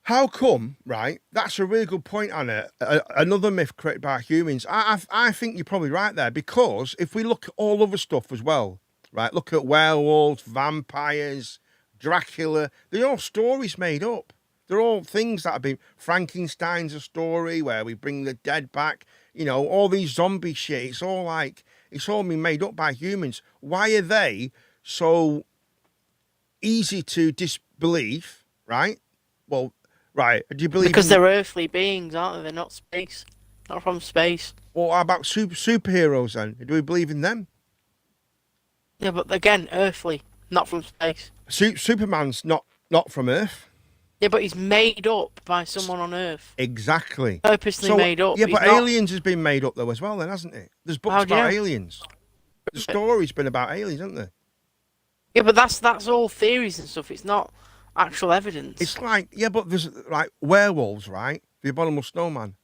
Speaker 2: how come? Right, that's a really good point, Anna. Another myth created by humans. I think you're probably right there, because if we look at all other stuff as well, right? Look at werewolves, vampires, Dracula. They're all stories made up. They're all things that have been. Frankenstein's a story where we bring the dead back. You know, all these zombie shit. It's all been made up by humans. Why are they so easy to disbelieve? Right? Well, right. Do you believe?
Speaker 3: Because they're earthly beings, aren't they? They're not space. Not from space.
Speaker 2: Well, how about superheroes then? Do we believe in them?
Speaker 3: Yeah, but again, earthly, not from space.
Speaker 2: Superman's not from Earth.
Speaker 3: Yeah, but he's made up by someone on Earth.
Speaker 2: Exactly.
Speaker 3: Purposely made up.
Speaker 2: Yeah,
Speaker 3: He's
Speaker 2: but
Speaker 3: not-
Speaker 2: Aliens has been made up though as well, then, hasn't it? There's books
Speaker 3: How do you
Speaker 2: about
Speaker 3: know?
Speaker 2: aliens. The story's been about aliens, hasn't there?
Speaker 3: Yeah, but that's all theories and stuff. It's not actual evidence.
Speaker 2: It's like, yeah, but there's like werewolves, right? The Abominable Snowman,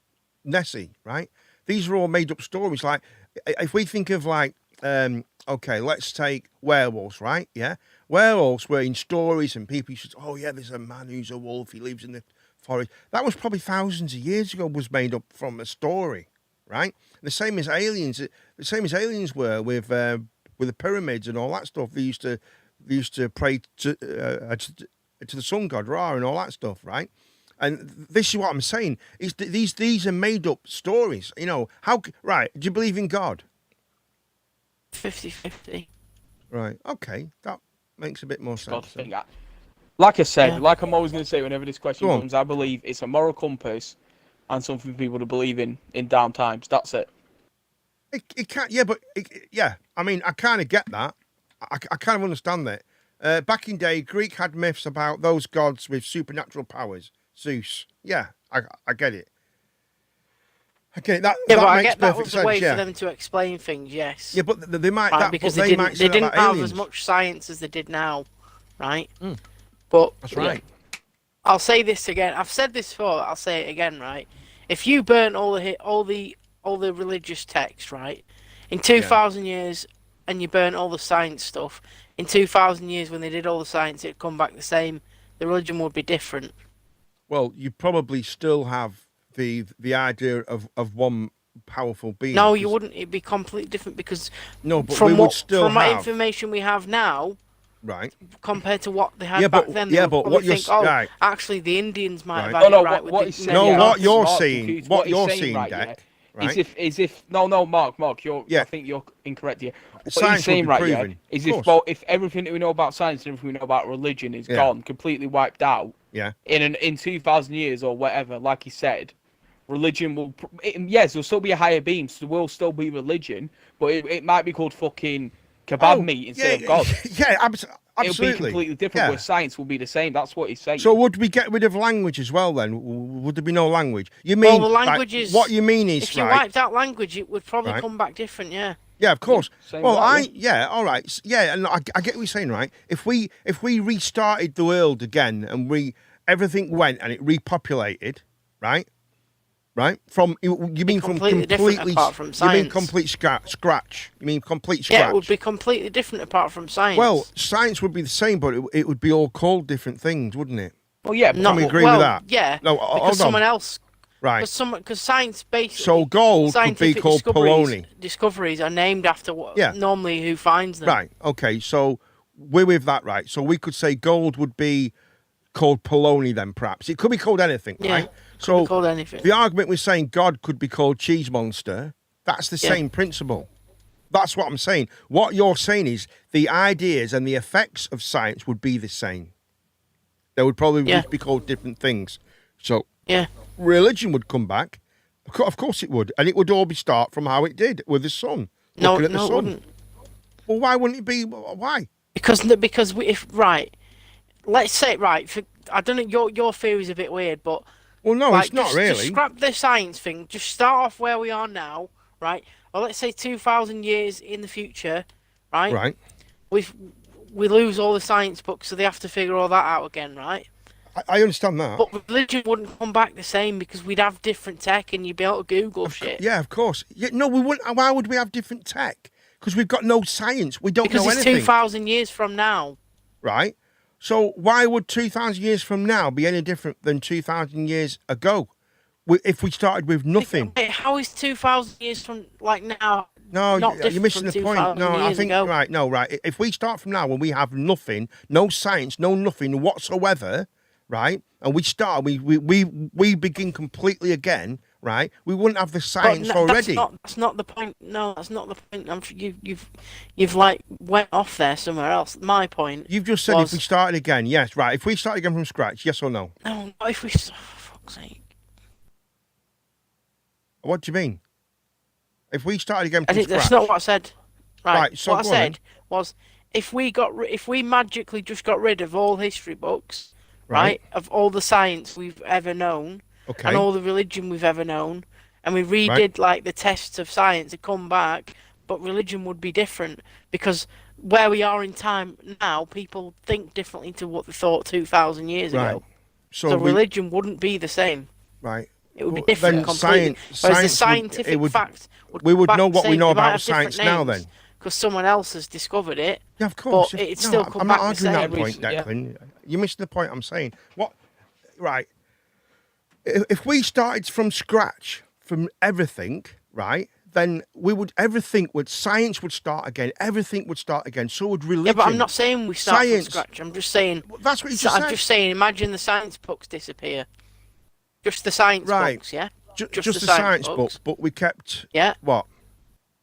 Speaker 2: Nessie, right? These are all made up stories. Like, if we think of like, okay, let's take werewolves, right? Yeah, werewolves were in stories, and people used to, oh yeah, there's a man who's a wolf. He lives in the forest. That was probably thousands of years ago. Was made up from a story, right? The same as aliens. The same as aliens were with the pyramids and all that stuff. They used to pray to the sun god Ra and all that stuff, right? And this is what I'm saying: is that these are made up stories. You know how? Right? Do you believe in God?
Speaker 3: 50-50.
Speaker 2: Right. Okay, that makes a bit more
Speaker 4: God
Speaker 2: sense.
Speaker 4: thing. Like I said,
Speaker 3: Yeah.
Speaker 4: like I'm always going to say whenever this question
Speaker 2: Go on.
Speaker 4: comes, I believe it's a moral compass and something for people to believe in down times. That's it.
Speaker 2: It can't. Yeah, but yeah. I mean, I kind of get that. I kind of understand that. Back in day, Greek had myths about those gods with supernatural powers. Zeus. Yeah, I get it. I get it. That
Speaker 3: Yeah,
Speaker 2: that
Speaker 3: but I
Speaker 2: makes
Speaker 3: get that
Speaker 2: perfect
Speaker 3: was
Speaker 2: sense.
Speaker 3: a way
Speaker 2: yeah.
Speaker 3: for them to explain things. Yes.
Speaker 2: Yeah, but they might
Speaker 3: Right,
Speaker 2: that
Speaker 3: because
Speaker 2: but
Speaker 3: they
Speaker 2: might
Speaker 3: didn't.
Speaker 2: say
Speaker 3: They didn't
Speaker 2: that about
Speaker 3: have
Speaker 2: aliens.
Speaker 3: as much science as they did now, right?
Speaker 2: Mm.
Speaker 3: But
Speaker 2: That's right.
Speaker 3: I'll say this again. I've said this before. I'll say it again. Right? If you burn all the religious text, right, in 2,000 years, and you burn all the science stuff, in 2,000 years when they did all the science, it'd come back the same. The religion would be different.
Speaker 2: Well, you probably still have the idea of one powerful being.
Speaker 3: No, you wouldn't. It'd be completely different because
Speaker 2: No, but
Speaker 3: from
Speaker 2: we
Speaker 3: what
Speaker 2: would still
Speaker 3: from what
Speaker 2: have
Speaker 3: information we have now,
Speaker 2: right.
Speaker 3: compared to what they had
Speaker 2: Yeah,
Speaker 3: back
Speaker 2: but-
Speaker 3: then,
Speaker 2: yeah,
Speaker 3: they'll
Speaker 2: but
Speaker 3: probably
Speaker 2: what you're
Speaker 3: think, oh,
Speaker 2: right.
Speaker 3: actually the Indians might have
Speaker 2: Right.
Speaker 3: had
Speaker 4: No,
Speaker 3: it
Speaker 4: no,
Speaker 3: right.
Speaker 4: what
Speaker 3: with
Speaker 4: he's
Speaker 3: the
Speaker 4: saying,
Speaker 2: No,
Speaker 3: Indians.
Speaker 2: what you're
Speaker 4: Mark
Speaker 2: seeing,
Speaker 4: confused.
Speaker 2: what
Speaker 4: he's
Speaker 2: you're
Speaker 4: saying,
Speaker 2: seeing,
Speaker 4: right,
Speaker 2: Deck,
Speaker 4: yeah,
Speaker 2: right?
Speaker 4: is if no, Mark,
Speaker 2: Yeah.
Speaker 4: I think you're incorrect here. What
Speaker 2: Science
Speaker 4: he's saying,
Speaker 2: will be
Speaker 4: right,
Speaker 2: proven,
Speaker 4: yeah, is
Speaker 2: of
Speaker 4: if
Speaker 2: course.
Speaker 4: well, if everything that we know about science and everything we know about religion is
Speaker 2: Yeah.
Speaker 4: gone, completely wiped out,
Speaker 2: Yeah.
Speaker 4: in 2,000 years or whatever, like he said, religion will yes, there'll still be a higher beam, so there will still be religion, but it might be called fucking kebab meat instead of God.
Speaker 2: Yeah,
Speaker 4: It'll
Speaker 2: absolutely.
Speaker 4: be completely different,
Speaker 2: Yeah.
Speaker 4: but science will be the same. That's what he's saying.
Speaker 2: So would we get rid of language as well then? Would there be no language? You mean
Speaker 3: Well, the language
Speaker 2: like,
Speaker 3: is.
Speaker 2: what you mean is
Speaker 3: if you
Speaker 2: right?
Speaker 3: wiped out language, it would probably
Speaker 2: Right.
Speaker 3: come back different. Yeah.
Speaker 2: Yeah, of course.
Speaker 4: same
Speaker 2: Well,
Speaker 4: way,
Speaker 2: all right, yeah, and I get what you're saying, right? If we restarted the world again and everything went and it repopulated, right? Right? From you mean from
Speaker 3: completely different apart from
Speaker 2: You mean
Speaker 3: science.
Speaker 2: complete scratch? You mean complete
Speaker 3: Yeah,
Speaker 2: scratch?
Speaker 3: it would be completely different apart from science.
Speaker 2: Well, science would be the same, but it would be all called different things, wouldn't it?
Speaker 4: Well, yeah, but
Speaker 2: Can we agree with
Speaker 3: well,
Speaker 2: that?
Speaker 3: Yeah.
Speaker 2: No, hold
Speaker 3: because
Speaker 2: on.
Speaker 3: someone else.
Speaker 2: Right.
Speaker 3: Because science basically.
Speaker 2: So gold could be
Speaker 3: scientific
Speaker 2: called polony.
Speaker 3: Discoveries are named after what
Speaker 2: Yeah.
Speaker 3: normally who finds them.
Speaker 2: Right. Okay. So we're with that, right? So we could say gold would be called polony, then perhaps it could be called anything,
Speaker 3: Yeah,
Speaker 2: right?
Speaker 3: Could
Speaker 2: So
Speaker 3: be called anything.
Speaker 2: the argument we're saying God could be called cheese monster. That's the
Speaker 3: Yeah.
Speaker 2: same principle. That's what I'm saying. What you're saying is the ideas and the effects of science would be the same. They would probably
Speaker 3: Yeah.
Speaker 2: just be called different things. So
Speaker 3: Yeah.
Speaker 2: religion would come back. Of course it would, and it would all be start from how it did with the sun.
Speaker 3: No,
Speaker 2: looking at the
Speaker 3: no, it
Speaker 2: sun.
Speaker 3: wouldn't.
Speaker 2: Well, why wouldn't it be? Why?
Speaker 3: Because if right, let's say right. I don't know. Your theory is a bit weird, but
Speaker 2: Well, no,
Speaker 3: like,
Speaker 2: it's not
Speaker 3: just
Speaker 2: really.
Speaker 3: scrap the science thing. Just start off where we are now, right? Or let's say 2,000 years in the future, right?
Speaker 2: Right.
Speaker 3: We lose all the science books, so they have to figure all that out again, right?
Speaker 2: I understand that.
Speaker 3: But religion wouldn't come back the same because we'd have different tech and you'd be able to Google shit.
Speaker 2: Yeah, of course. Yeah, no, we wouldn't. Why would we have different tech? Because we've got no science. We don't
Speaker 3: Because
Speaker 2: know
Speaker 3: it's
Speaker 2: anything.
Speaker 3: 2,000 years from now.
Speaker 2: Right. So why would 2,000 years from now be any different than 2,000 years ago? If we started with nothing.
Speaker 3: Wait, how is 2,000 years from like now?
Speaker 2: No,
Speaker 3: not
Speaker 2: you're
Speaker 3: different
Speaker 2: missing
Speaker 3: from
Speaker 2: the point.
Speaker 3: 2,000
Speaker 2: No, I
Speaker 3: years
Speaker 2: think
Speaker 3: ago?
Speaker 2: right. No, right. If we start from now when we have nothing, no science, no nothing whatsoever, right? And we begin completely again, right? We wouldn't have the science already.
Speaker 3: That's not the point. No, that's not the point. You've like went off there somewhere else. My point.
Speaker 2: You've just said
Speaker 3: was,
Speaker 2: if we started again, yes, right. If we started again from scratch, yes or no?
Speaker 3: No, not if we. For fuck's sake.
Speaker 2: What do you mean? If we started again from scratch,
Speaker 3: That's not what I said.
Speaker 2: Right, so
Speaker 3: what I
Speaker 2: go on then.
Speaker 3: said was if we magically just got rid of all history books,
Speaker 2: Right.
Speaker 3: of all the science we've ever known,
Speaker 2: okay,
Speaker 3: and all the religion we've ever known, and we redid
Speaker 2: Right.
Speaker 3: like the tests of science to come back, but religion would be different because where we are in time now, people think differently to what they thought 2,000 years
Speaker 2: right.
Speaker 3: ago.
Speaker 2: So,
Speaker 3: So
Speaker 2: we,
Speaker 3: religion wouldn't be the same.
Speaker 2: right.
Speaker 3: It would be
Speaker 2: Well,
Speaker 3: different
Speaker 2: then
Speaker 3: completely.
Speaker 2: science-
Speaker 3: Whereas the
Speaker 2: science would-
Speaker 3: scientific
Speaker 2: it would-
Speaker 3: fact
Speaker 2: we would know what we
Speaker 3: say
Speaker 2: know
Speaker 3: they might
Speaker 2: about
Speaker 3: have different
Speaker 2: science now
Speaker 3: names
Speaker 2: then.
Speaker 3: because someone else has discovered it.
Speaker 2: Yeah, of course.
Speaker 3: But it'd
Speaker 2: No,
Speaker 3: still come
Speaker 2: I'm
Speaker 3: back
Speaker 2: not
Speaker 3: the
Speaker 2: arguing that
Speaker 3: same.
Speaker 2: point,
Speaker 4: Yeah.
Speaker 2: Declan. You're missing the point I'm saying. What? Right. If we started from scratch, from everything, right, then science would start again. Everything would start again. So would religion.
Speaker 3: Yeah, but I'm not saying we start
Speaker 2: Science.
Speaker 3: from scratch. I'm just saying.
Speaker 2: That's what you just
Speaker 3: I'm
Speaker 2: said.
Speaker 3: just saying. Imagine the science books disappear. Just the science
Speaker 2: Right.
Speaker 3: books, yeah.
Speaker 2: Just the science books, but we kept
Speaker 3: Yeah.
Speaker 2: what?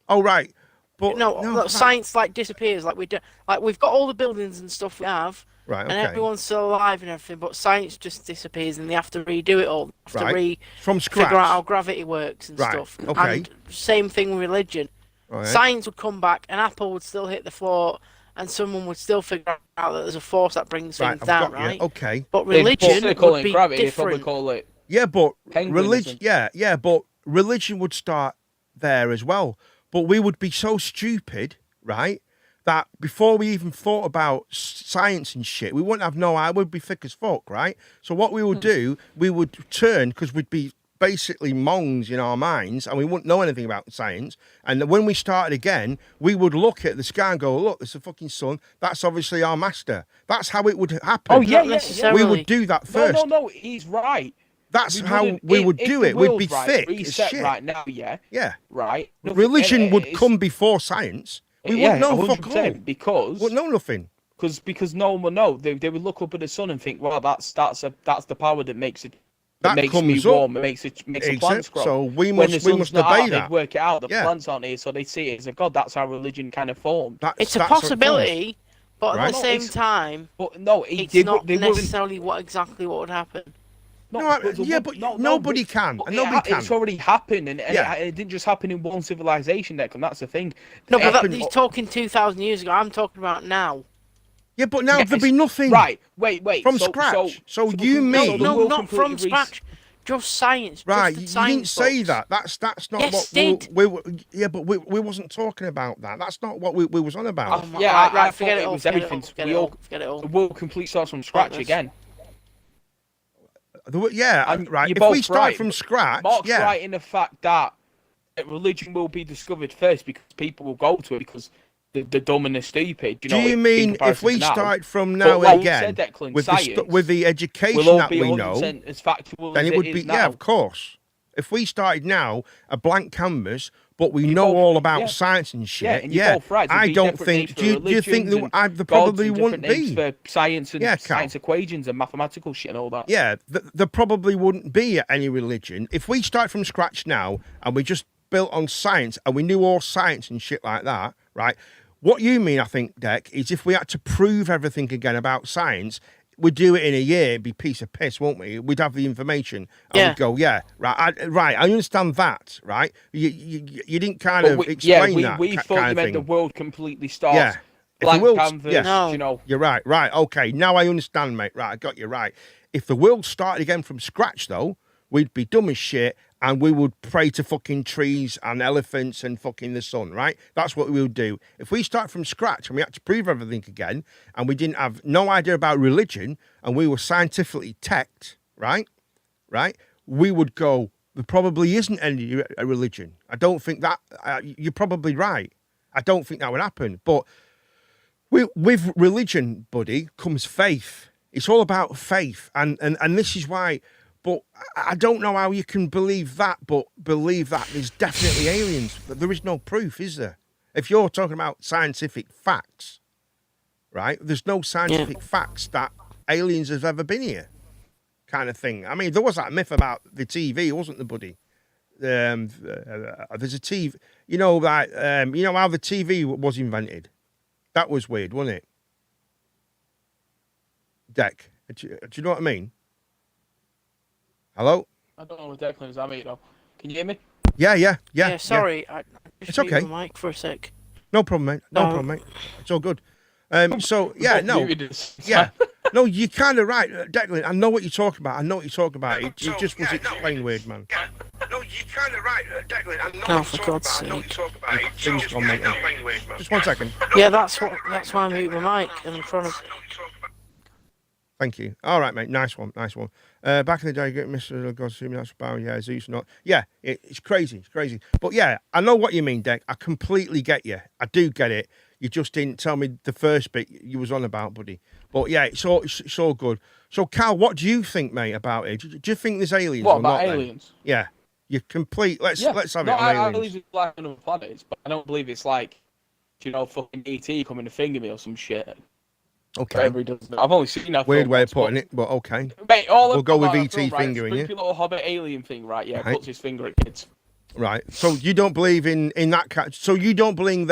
Speaker 2: Oh, right. But
Speaker 3: No,
Speaker 2: that-
Speaker 3: science like disappears. Like we do. Like we've got all the buildings and stuff we have,
Speaker 2: Right.
Speaker 3: and
Speaker 2: Okay.
Speaker 3: everyone's still alive and everything. But science just disappears, and they have to redo it all. They have
Speaker 2: Right.
Speaker 3: to
Speaker 2: From scratch.
Speaker 3: figure out how gravity works and
Speaker 2: Right,
Speaker 3: stuff.
Speaker 2: okay.
Speaker 3: And same thing with religion.
Speaker 2: Right.
Speaker 3: Science would come back, and Apple would still hit the floor, and someone would still figure out that there's a force that brings things
Speaker 2: I've
Speaker 3: down,
Speaker 2: got you.
Speaker 3: right?
Speaker 2: Okay.
Speaker 3: But
Speaker 4: They
Speaker 3: religion
Speaker 4: call
Speaker 3: would
Speaker 4: it
Speaker 3: be
Speaker 4: gravity. They probably
Speaker 3: different.
Speaker 4: call it.
Speaker 2: Yeah, but
Speaker 4: Penguinism.
Speaker 2: religion. Yeah, but religion would start there as well. But we would be so stupid, right? That before we even thought about science and shit, we wouldn't have no idea. We'd be thick as fuck, right? So what we would do, we would turn, because we'd be basically mongs in our minds and we wouldn't know anything about science. And when we started again, we would look at the sky and go, look, there's a fucking sun. That's obviously our master. That's how it would happen.
Speaker 4: Oh, yeah,
Speaker 3: Not
Speaker 4: yeah.
Speaker 3: necessarily.
Speaker 2: We would do that first.
Speaker 4: No, he's right.
Speaker 2: That's how we would do it. We'd be thick as
Speaker 4: reset
Speaker 2: shit.
Speaker 4: right now, yeah.
Speaker 2: Yeah.
Speaker 4: Right.
Speaker 2: Religion would come before science. We wouldn't know fuck all.
Speaker 4: because
Speaker 2: Wouldn't know nothing.
Speaker 4: because no one would know. They would look up at the sun and think, well, that's the power that makes it.
Speaker 2: That
Speaker 4: makes me
Speaker 2: comes up.
Speaker 4: warm. It makes the plants grow.
Speaker 2: So we
Speaker 4: when the
Speaker 2: must
Speaker 4: sun's not
Speaker 2: obey
Speaker 4: out,
Speaker 2: that.
Speaker 4: they'd work it out. The
Speaker 2: Yeah.
Speaker 4: plants aren't here, so they see it as a god. That's how religion kind of formed.
Speaker 3: It's a
Speaker 2: That's what it
Speaker 3: possibility, but
Speaker 2: Right.
Speaker 3: at the
Speaker 4: No,
Speaker 3: same
Speaker 4: it's-
Speaker 3: time,
Speaker 4: But no,
Speaker 3: it's
Speaker 4: they
Speaker 3: not
Speaker 4: wouldn't.
Speaker 3: necessarily exactly what would happen.
Speaker 2: Nobody can.
Speaker 4: but
Speaker 2: And nobody can.
Speaker 4: It's already happened, and
Speaker 2: Yeah.
Speaker 4: it didn't just happen in one civilization, Declan. That's the thing.
Speaker 3: No,
Speaker 4: It
Speaker 3: but
Speaker 4: happened-
Speaker 3: he's talking 2,000 years ago. I'm talking about now.
Speaker 2: Yeah, but now
Speaker 4: Yes.
Speaker 2: there'd be nothing
Speaker 4: Right, wait.
Speaker 2: from
Speaker 4: so,
Speaker 2: scratch. So
Speaker 4: the
Speaker 2: you
Speaker 4: world-
Speaker 2: mean-
Speaker 4: the
Speaker 3: No,
Speaker 4: world
Speaker 3: not
Speaker 4: completely
Speaker 3: from scratch. Just science.
Speaker 2: Right,
Speaker 3: Just the
Speaker 2: you
Speaker 3: science
Speaker 2: didn't say
Speaker 3: books.
Speaker 2: that. That's not
Speaker 3: Yes,
Speaker 2: what
Speaker 3: did.
Speaker 2: we were. Yeah, but we wasn't talking about that. That's not what we was on about.
Speaker 3: Oh my-
Speaker 4: Yeah,
Speaker 3: right,
Speaker 4: I
Speaker 3: forget
Speaker 4: thought
Speaker 3: it
Speaker 4: it
Speaker 3: all.
Speaker 4: was
Speaker 3: Forget it
Speaker 4: everything.
Speaker 3: all. Forget
Speaker 4: We
Speaker 3: it
Speaker 4: all-
Speaker 3: all. Forget it all.
Speaker 4: The world complete starts from scratch
Speaker 3: Madness.
Speaker 4: again.
Speaker 2: Yeah,
Speaker 4: And
Speaker 2: right.
Speaker 4: you're
Speaker 2: If we
Speaker 4: both
Speaker 2: start
Speaker 4: right,
Speaker 2: from
Speaker 4: but
Speaker 2: scratch,
Speaker 4: Mark's
Speaker 2: yeah,
Speaker 4: right in the fact that religion will be discovered first because people will go to it because they're dumb and they're stupid.
Speaker 2: Do
Speaker 4: know,
Speaker 2: you
Speaker 4: in
Speaker 2: mean if
Speaker 4: comparison
Speaker 2: we
Speaker 4: to now.
Speaker 2: start from
Speaker 4: But
Speaker 2: now
Speaker 4: like you
Speaker 2: again
Speaker 4: said, Declan,
Speaker 2: with
Speaker 4: science
Speaker 2: with the education
Speaker 4: will all
Speaker 2: that
Speaker 4: be
Speaker 2: we know,
Speaker 4: 100% as factual
Speaker 2: then
Speaker 4: as
Speaker 2: it would
Speaker 4: is
Speaker 2: be
Speaker 4: now.
Speaker 2: yeah, of course. If we started now a blank canvas, but we
Speaker 4: You're
Speaker 2: know
Speaker 4: both-
Speaker 2: all about
Speaker 4: yeah.
Speaker 2: science and shit,
Speaker 4: Yeah, and you're both right. There'd
Speaker 2: I
Speaker 4: be
Speaker 2: don't
Speaker 4: different
Speaker 2: think.
Speaker 4: names
Speaker 2: Do
Speaker 4: for
Speaker 2: you think
Speaker 4: religions
Speaker 2: there
Speaker 4: and
Speaker 2: probably
Speaker 4: gods and
Speaker 2: wouldn't
Speaker 4: different names
Speaker 2: be?
Speaker 4: for science and
Speaker 2: Yeah, Cal.
Speaker 4: science equations and mathematical shit and all that.
Speaker 2: Yeah, there probably wouldn't be any religion if we start from scratch now and we just built on science and we knew all science and shit like that, right? What you mean, I think, Deck, is if we had to prove everything again about science, we'd do it in a year. It'd be a piece of piss, won't we? We'd have the information and
Speaker 3: Yeah.
Speaker 2: we'd go, yeah, right, I understand that, right? You didn't kind of explain that
Speaker 4: we thought
Speaker 2: kind
Speaker 4: you
Speaker 2: of
Speaker 4: meant
Speaker 2: thing.
Speaker 4: the world completely starts
Speaker 2: Yeah. If the
Speaker 4: blank
Speaker 2: world-
Speaker 4: canvas,
Speaker 2: yeah.
Speaker 3: No.
Speaker 4: you know.
Speaker 2: You're right. Okay, now I understand, mate. Right, I got you right. If the world started again from scratch, though, we'd be dumb as shit and we would pray to fucking trees and elephants and fucking the sun, right? That's what we would do. If we start from scratch and we had to prove everything again and we didn't have no idea about religion and we were scientifically teched, right? We would go, there probably isn't any religion. I don't think that, you're probably right. I don't think that would happen. But with religion, buddy, comes faith. It's all about faith. And this is why, but I don't know how you can believe that, but believe that there's definitely aliens. But there is no proof, is there? If you're talking about scientific facts, right? There's no scientific facts that aliens have ever been here, kind of thing. I mean, there was that myth about the TV, wasn't there, buddy? There's a TV, you know how the TV was invented? That was weird, wasn't it? Deck, do you know what I mean? Hello?
Speaker 4: I don't know what Declan is. I mean, can you hear me?
Speaker 2: Yeah.
Speaker 3: Sorry, I just
Speaker 2: It's okay.
Speaker 3: muted the mic for a sec.
Speaker 2: No problem, mate. No problem, mate. It's all good. So yeah,
Speaker 4: Both
Speaker 2: no,
Speaker 4: muted us.
Speaker 2: yeah, no, you're kind of right, Declan. I know what you're talking about. It just was explained weird, man. No, you're kind of right, Declan. I know
Speaker 3: Oh, for God's sake.
Speaker 2: Things gone, mate. Just 1 second.
Speaker 3: Yeah, that's why I muted my mic, and I'm trying to.
Speaker 2: Thank you. All right, mate. Nice one. Back in the day, get Mr. God, assuming that's about, yeah, Zeus not. Yeah, it's crazy. But yeah, I know what you mean, Deck. I completely get you. I do get it. You just didn't tell me the first bit you was on about, buddy. But yeah, it's all good. So, Cal, what do you think, mate, about it? Do you think there's aliens
Speaker 4: What
Speaker 2: or
Speaker 4: about
Speaker 2: not, then?
Speaker 4: aliens?
Speaker 2: Yeah. You're complete. Let's have it on
Speaker 4: I
Speaker 2: aliens.
Speaker 4: believe it's like on other planets, but I don't believe it's like, fucking ET coming to finger me or some shit.
Speaker 2: Okay.
Speaker 4: Whatever he does. I've only seen that.
Speaker 2: Weird
Speaker 4: film
Speaker 2: way of
Speaker 4: once,
Speaker 2: putting it, but okay.
Speaker 4: Mate,
Speaker 2: We'll go with
Speaker 4: about
Speaker 2: ET
Speaker 4: that film, right,
Speaker 2: fingering you.
Speaker 4: spooky little Hobbit alien thing, right? Yeah,
Speaker 2: Right.
Speaker 4: puts his finger at kids.
Speaker 2: Right. So you don't believe in that kind. So you don't believe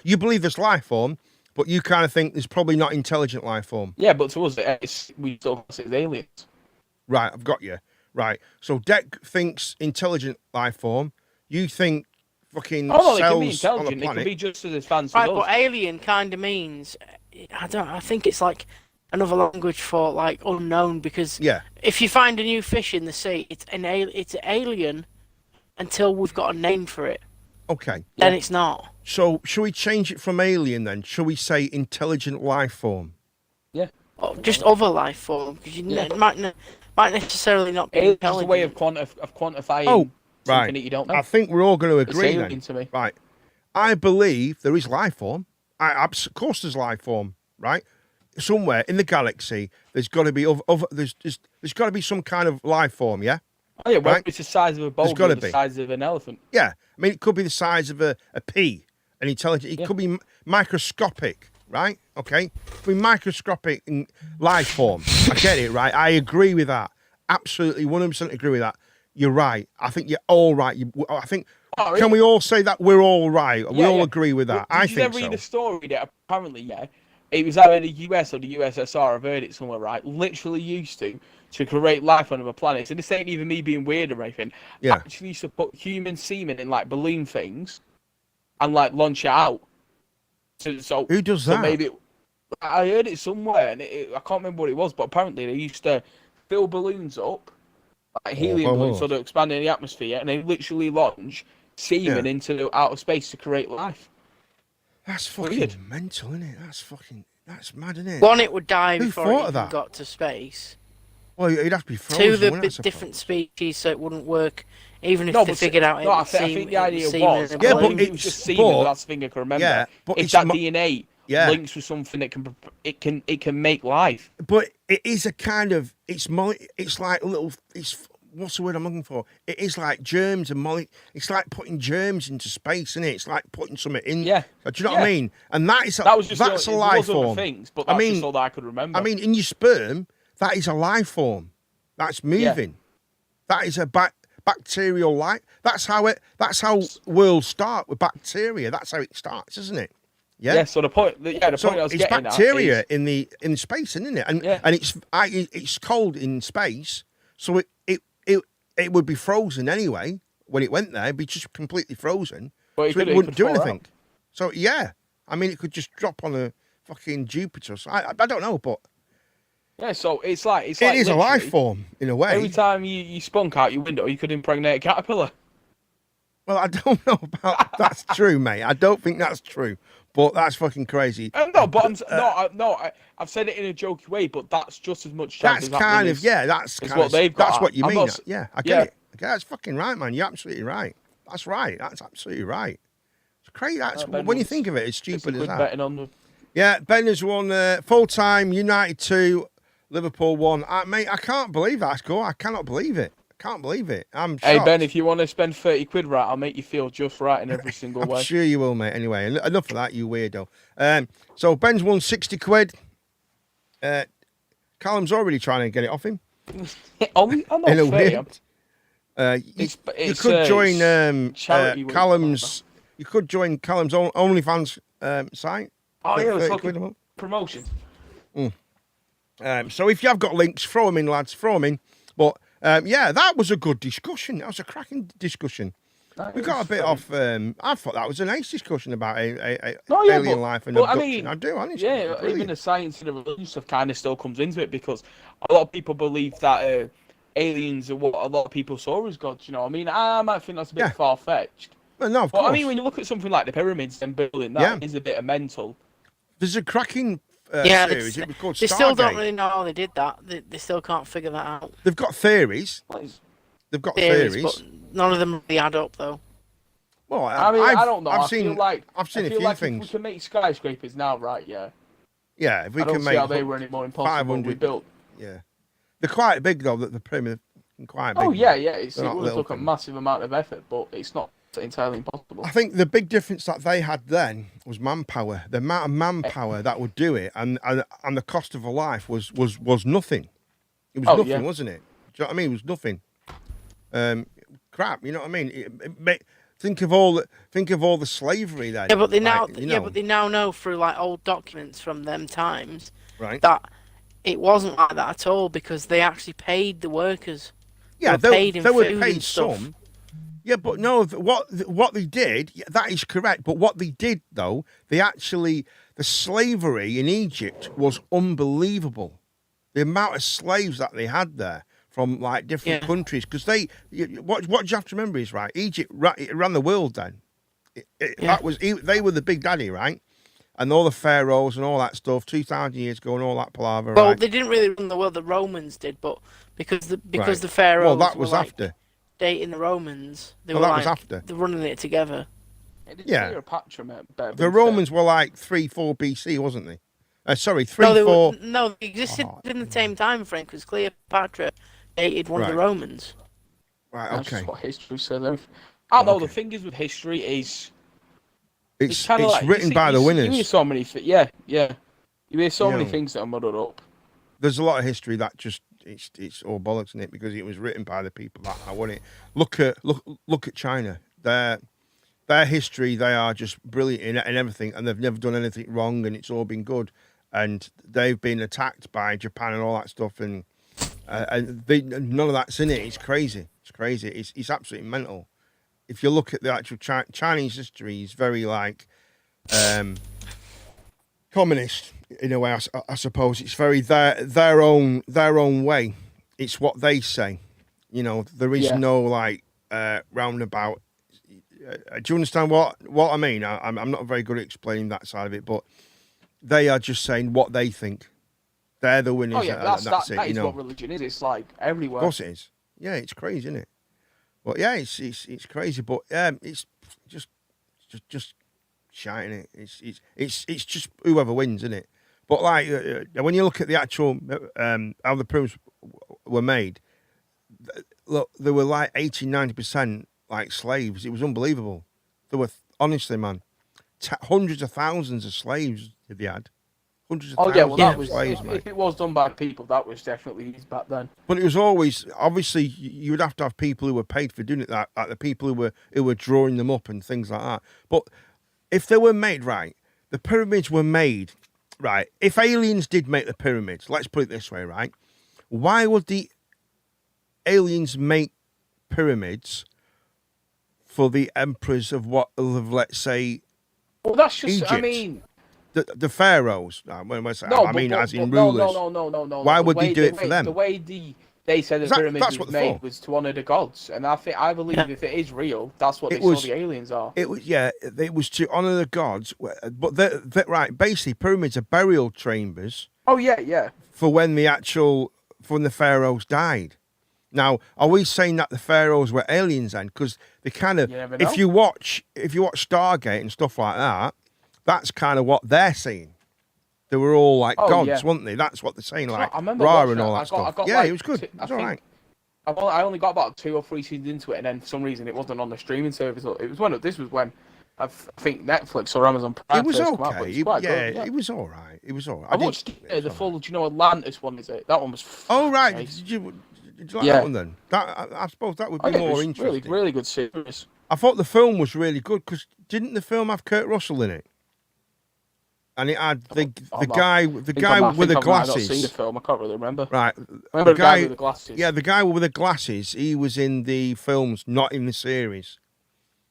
Speaker 2: you believe there's life form, but you kind of think there's probably not intelligent life form.
Speaker 4: Yeah, but to us, we still class it as aliens.
Speaker 2: Right. I've got you. Right. So Deck thinks intelligent life form. You think fucking
Speaker 4: Oh no, they can be
Speaker 2: cells on the
Speaker 4: intelligent. They can
Speaker 2: planet.
Speaker 4: be just as advanced
Speaker 3: Right,
Speaker 4: as
Speaker 3: but
Speaker 4: us.
Speaker 3: alien kind of means I think it's like another language for like unknown because
Speaker 2: Yeah.
Speaker 3: if you find a new fish in the sea, it's an alien until we've got a name for it.
Speaker 2: Okay.
Speaker 3: Then it's not.
Speaker 2: So should we change it from alien then? Shall we say intelligent life form?
Speaker 4: Yeah.
Speaker 3: Or just other life form because it might necessarily not be
Speaker 4: Alien's a
Speaker 3: intelligent.
Speaker 4: way of quantifying
Speaker 2: Oh,
Speaker 4: something
Speaker 2: right.
Speaker 4: that you don't know.
Speaker 2: I think we're all going to
Speaker 4: It's
Speaker 2: agree
Speaker 4: alien
Speaker 2: then.
Speaker 4: to me.
Speaker 2: Right. I believe there is life form. Of course, there's life form. Right. Somewhere in the galaxy, there's got to be there's got to be some kind of life form. Yeah.
Speaker 4: Oh yeah, whether
Speaker 2: Right.
Speaker 4: it's the size of a boulder
Speaker 2: gotta
Speaker 4: or the
Speaker 2: be.
Speaker 4: size of an elephant.
Speaker 2: Yeah. I mean, it could be the size of a pea, an intelligent. It
Speaker 4: Yeah.
Speaker 2: could be microscopic. Right. Okay. It could be microscopic in life form. I get it. Right. I agree with that. Absolutely, 100% agree with that. You're right. I think you're all right. I think.
Speaker 4: Oh,
Speaker 2: Can we all say that we're all right? We
Speaker 4: Yeah,
Speaker 2: all
Speaker 4: yeah.
Speaker 2: agree with that.
Speaker 4: Did
Speaker 2: I
Speaker 4: you
Speaker 2: think
Speaker 4: ever read
Speaker 2: so.
Speaker 4: a story that apparently, it was either the US or the USSR, I've heard it somewhere, right? Literally used to create life on other planets. And this ain't even me being weird or anything.
Speaker 2: Yeah.
Speaker 4: Actually used to put human semen in like balloon things and like launch it out. So
Speaker 2: Who does
Speaker 4: so
Speaker 2: that?
Speaker 4: maybe I heard it somewhere and I can't remember what it was, but apparently they used to fill balloons up, like helium balloons, so they're expanding the atmosphere, and they literally launch semen into outer space to create life.
Speaker 2: That's fucking
Speaker 4: Weird.
Speaker 2: mental, isn't it? That's mad, isn't it?
Speaker 3: One, it would die
Speaker 2: Who
Speaker 3: before
Speaker 2: thought
Speaker 3: it
Speaker 2: of
Speaker 3: even
Speaker 2: that?
Speaker 3: got to space.
Speaker 2: Well, it'd have to be frozen.
Speaker 3: Two, the
Speaker 2: wouldn't it, I
Speaker 3: different
Speaker 2: suppose?
Speaker 3: species, so it wouldn't work. Even if
Speaker 4: No,
Speaker 3: they
Speaker 4: but
Speaker 3: figured out
Speaker 4: no,
Speaker 3: it
Speaker 4: I
Speaker 3: was
Speaker 4: think the idea was,
Speaker 2: Yeah, but
Speaker 4: it was just semen. The last thing I can remember.
Speaker 2: Yeah, but
Speaker 4: if
Speaker 2: it's
Speaker 4: that
Speaker 2: mo-
Speaker 4: DNA
Speaker 2: Yeah.
Speaker 4: links with something that it can make life.
Speaker 2: But it is a kind of it's like little what's the word I'm looking for? It is like germs and it's like putting germs into space, isn't it? It's like putting something in.
Speaker 4: Yeah.
Speaker 2: Do you know what I
Speaker 4: Yeah.
Speaker 2: mean? And that is
Speaker 4: That was just
Speaker 2: that's a
Speaker 4: there
Speaker 2: life
Speaker 4: was other
Speaker 2: form.
Speaker 4: things, but that's just all that I could remember.
Speaker 2: I mean, in your sperm, that is a life form. That's moving. That is a bacterial life. That's how worlds start with bacteria. That's how it starts, isn't it?
Speaker 4: yeah. So the point I was
Speaker 2: it's
Speaker 4: getting
Speaker 2: bacteria
Speaker 4: at
Speaker 2: in space, isn't it? And
Speaker 4: Yeah.
Speaker 2: and it's cold in space, so it would be frozen anyway when it went there. It'd be just completely frozen,
Speaker 4: But
Speaker 2: so it
Speaker 4: it
Speaker 2: wouldn't
Speaker 4: could
Speaker 2: do
Speaker 4: fall
Speaker 2: anything.
Speaker 4: out.
Speaker 2: So yeah, I mean, it could just drop on a fucking Jupiter. So I don't know, but
Speaker 4: So it's like
Speaker 2: it is a life
Speaker 4: literally,
Speaker 2: form in a way.
Speaker 4: Every time you spunk out your window, you could impregnate a caterpillar.
Speaker 2: Well, I don't know about that's true, mate. I don't think that's true, but that's fucking crazy.
Speaker 4: No, but I've said it in a jokey way, but that's just as much.
Speaker 2: That's kind of that's
Speaker 4: is
Speaker 2: kind
Speaker 4: what
Speaker 2: of
Speaker 4: they've got.
Speaker 2: that's what you
Speaker 4: I'm
Speaker 2: mean.
Speaker 4: not s-
Speaker 2: Yeah, I
Speaker 4: yeah.
Speaker 2: get it. Okay, that's fucking right, man. You're absolutely right. That's right. That's absolutely right. It's crazy. That's
Speaker 4: Ben
Speaker 2: when you
Speaker 4: was
Speaker 2: think of it, it's stupid as that.
Speaker 4: betting on the.
Speaker 2: Yeah, Ben has won full time. United 2, Liverpool 1. Mate, I can't believe that score. I cannot believe it. I can't believe it. I'm shocked.
Speaker 4: Hey Ben, if you want to spend 30 quid, right, I'll make you feel just right in every single
Speaker 2: I'm
Speaker 4: way.
Speaker 2: sure you will, mate. Anyway, enough of that, you weirdo. So Ben's won 60 quid. Callum's already trying to get it off him.
Speaker 4: I'm not
Speaker 2: In a
Speaker 4: 30.
Speaker 2: weird. You
Speaker 4: It's,
Speaker 2: could join
Speaker 4: charity week,
Speaker 2: Callum's. You could join Callum's OnlyFans site.
Speaker 4: Oh
Speaker 2: for
Speaker 4: yeah, it's
Speaker 2: 30 quid a
Speaker 4: fucking
Speaker 2: month.
Speaker 4: promotion.
Speaker 2: So if you have got links, throw them in, lads. Throw them in. But yeah, that was a good discussion. That was a cracking discussion. We got a bit off. I thought that was a nice discussion about alien life and abduction. I do, honestly.
Speaker 4: Yeah,
Speaker 2: Brilliant.
Speaker 4: even the science and the religion stuff kind of still comes into it because a lot of people believe that aliens are what a lot of people saw as gods. You know what I mean? I might think that's a bit
Speaker 2: Yeah.
Speaker 4: far fetched.
Speaker 2: Well, no, of
Speaker 4: But
Speaker 2: course.
Speaker 4: I mean, when you look at something like the pyramids and building that is a bit of mental.
Speaker 2: There's a cracking
Speaker 3: Yeah,
Speaker 2: series. It was called
Speaker 3: they still don't
Speaker 2: Stargate.
Speaker 3: really know how they did that. They still can't figure that out.
Speaker 2: They've got theories. They've got theories.
Speaker 3: But none of them really add up, though.
Speaker 2: Well,
Speaker 4: I mean, I don't know.
Speaker 2: I've
Speaker 4: I
Speaker 2: seen
Speaker 4: feel like
Speaker 2: a few
Speaker 4: if we
Speaker 2: things.
Speaker 4: can make skyscrapers now, right? Yeah.
Speaker 2: Yeah, if we
Speaker 4: I don't
Speaker 2: can
Speaker 4: see
Speaker 2: make
Speaker 4: how they were any more impossible.
Speaker 2: 500
Speaker 4: We built.
Speaker 2: Yeah, they're quite big though. The pyramid, quite big.
Speaker 4: Oh yeah, yeah. It
Speaker 2: They're not
Speaker 4: would
Speaker 2: little
Speaker 4: took a
Speaker 2: things.
Speaker 4: massive amount of effort, but it's not entirely impossible.
Speaker 2: I think the big difference that they had then was manpower. The amount of manpower that would do it, and the cost of a life was nothing. It was nothing,
Speaker 4: yeah.
Speaker 2: wasn't it? Do you know what I mean? It was nothing. Crap. You know what I mean? Think of all the slavery then.
Speaker 3: Yeah, but they
Speaker 2: like,
Speaker 3: now know through like old documents from them times
Speaker 2: right.
Speaker 3: that it wasn't like that at all because they actually paid the workers.
Speaker 2: Yeah,
Speaker 3: were paid in
Speaker 2: they were
Speaker 3: food
Speaker 2: paid
Speaker 3: and stuff.
Speaker 2: some, Yeah, but no, what they did, yeah, that is correct. But what they did, though, the slavery in Egypt was unbelievable. The amount of slaves that they had there from like different countries, because what you have to remember is right, Egypt ran the world then. They were the big daddy, right? And all the pharaohs and all that stuff, 2,000 years ago, and all that palaver.
Speaker 3: Well,
Speaker 2: right?
Speaker 3: they didn't really run the world. The Romans did, but because the pharaohs.
Speaker 2: Well, that was
Speaker 3: were,
Speaker 2: after.
Speaker 3: Dating the Romans, they
Speaker 2: Well,
Speaker 3: were
Speaker 2: that
Speaker 3: like
Speaker 2: was after.
Speaker 3: they're running it together.
Speaker 2: Yeah.
Speaker 4: Cleopatra, mate,
Speaker 2: The Romans were like 3-4 BC, wasn't they? Sorry, 3-4.
Speaker 3: No, they existed in the same time frame because Cleopatra dated one of the Romans.
Speaker 2: Right.
Speaker 4: That's
Speaker 2: Okay.
Speaker 4: just what history says. I don't know. The thing is with history is
Speaker 2: it's
Speaker 4: kind of like,
Speaker 2: written by the winners.
Speaker 4: You hear so many You hear so many things that are muddled up.
Speaker 2: There's a lot of history that just it's all bollocks in it because it was written by the people that I want it. Look at China. Their history, they are just brilliant in everything, and they've never done anything wrong, and it's all been good. And they've been attacked by Japan and all that stuff, and none of that's in it. It's crazy. It's crazy. It's absolutely mental. If you look at the actual Chinese history, it's very like communist in a way. I suppose it's very their own way. It's what they say. You know, there is no like roundabout. Do you understand what I mean? I'm not very good at explaining that side of it, but they are just saying what they think. They're the winners.
Speaker 4: Oh yeah, that's it. That is what religion is. It's like everywhere.
Speaker 2: Of course it is. Yeah, it's crazy, isn't it? But yeah, it's crazy. But it's just shite, innit? It's just whoever wins, isn't it? But like when you look at the actual how the pyramids were made, look, they were like 80-90% like slaves. It was unbelievable. There were honestly, man, hundreds of thousands of slaves they had. Hundreds of thousands
Speaker 4: that
Speaker 2: of slaves, mate.
Speaker 4: If it was done by people, that was definitely used back then.
Speaker 2: But it was always obviously you would have to have people who were paid for doing it, like the people who were drawing them up and things like that. But if they were made right, the pyramids were made right. If aliens did make the pyramids, let's put it this way, right? Why would the aliens make pyramids for the emperors of let's say?
Speaker 4: Well, that's just.
Speaker 2: Egypt?
Speaker 4: I mean.
Speaker 2: The pharaohs. When I say,
Speaker 4: No,
Speaker 2: I mean, as in
Speaker 4: rulers.
Speaker 2: No. Why would they do it for them?
Speaker 4: The way they said the pyramids was made was to honor the gods, and I believe if it is real, that's what saw the aliens are.
Speaker 2: It was to honor the gods, but right. Basically, pyramids are burial chambers.
Speaker 4: Oh yeah.
Speaker 2: For when the pharaohs died. Now, are we saying that the pharaohs were aliens then? Because they kind of, if you watch Stargate and stuff like that. That's kind of what they're saying. They were all like gods, weren't they? That's what they're saying, like Ra and all that stuff. It was good. It was all right.
Speaker 4: I only got about 2 or 3 seasons into it, and then for some reason it wasn't on the streaming service. This was when I think Netflix or Amazon Prime
Speaker 2: it was
Speaker 4: first
Speaker 2: okay.
Speaker 4: came out, but it was quite good,
Speaker 2: It was all right. It was all right.
Speaker 4: I watched the full, do you know, Atlantis one, is it? That one was.
Speaker 2: Oh right.
Speaker 4: Nice.
Speaker 2: Did you like that one then? I suppose that would be more interesting.
Speaker 4: Really good series.
Speaker 2: I thought the film was really good because didn't the film have Kurt Russell in it? And it had the guy with the glasses.
Speaker 4: I've seen the film. I can't really remember.
Speaker 2: Right,
Speaker 4: remember the guy with the glasses.
Speaker 2: Yeah, the guy with the glasses. He was in the films, not in the series.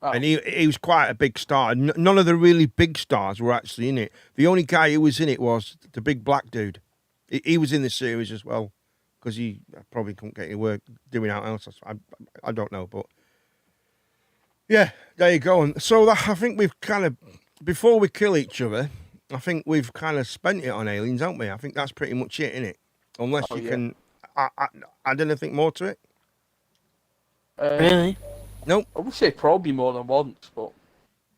Speaker 2: Oh. And he was quite a big star. None of the really big stars were actually in it. The only guy who was in it was the big black dude. He was in the series as well because he probably couldn't get any work doing out else. I don't know, but yeah, there you go. And so I think we've kind of, before we kill each other, I think we've kind of spent it on aliens, haven't we? I think that's pretty much it, innit? Unless you can add anything more to it.
Speaker 3: Really?
Speaker 2: Nope.
Speaker 4: I would say probe you more than once, but...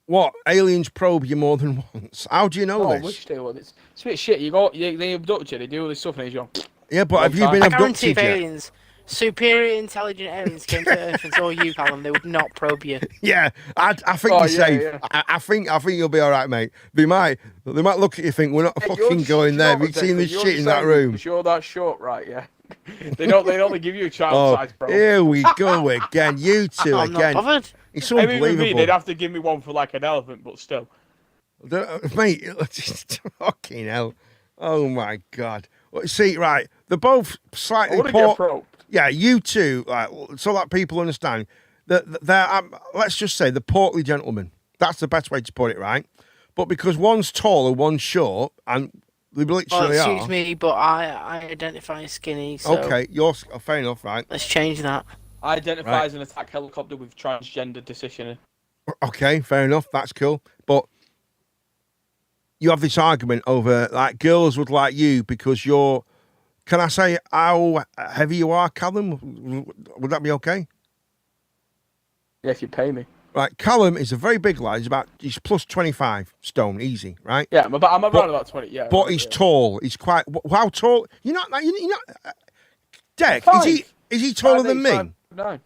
Speaker 2: What? Aliens probe you more than once? How do you know this?
Speaker 4: I wish they would. It's a bit shit. They abduct you, they do all this stuff, and you're
Speaker 2: yeah, but have you been abducted yet?
Speaker 3: Aliens, superior intelligent aliens came to Earth and saw you, Callum, they would not probe you.
Speaker 2: Yeah, I think you're safe. Yeah. I think you'll be all right, mate. They might look at you and think we're not fucking going there. Have you seen this shit in that room?
Speaker 4: You're that short, right? Yeah. They only give you a child-sized probe.
Speaker 2: Here we go again. You two
Speaker 3: I'm
Speaker 2: again.
Speaker 3: Not bothered.
Speaker 2: It's unbelievable.
Speaker 4: I mean, they'd have to give me one for like an elephant, but still.
Speaker 2: Mate, fucking hell. Oh my God. Well, see, right, they're both slightly
Speaker 4: poor.
Speaker 2: Yeah, you two, like, so that people understand, let's just say the portly gentlemen. That's the best way to put it, right? But because one's tall and one's short, and they literally are.
Speaker 3: Excuse me, but I identify as skinny. So
Speaker 2: Okay, you're fair enough, right?
Speaker 3: let's change that.
Speaker 4: I identify as an attack helicopter with transgender decisioning.
Speaker 2: Okay, fair enough. That's cool. But you have this argument over like girls would like you because you're. Can I say how heavy you are, Callum? Would that be okay?
Speaker 4: Yeah, if you pay me.
Speaker 2: Right, Callum is a very big lad. He's plus 25 stone, easy, right?
Speaker 4: Yeah, I'm around about 20. Yeah,
Speaker 2: But he's tall. He's quite. How tall? You're not. Deck. Is he taller than me?
Speaker 4: 5'9".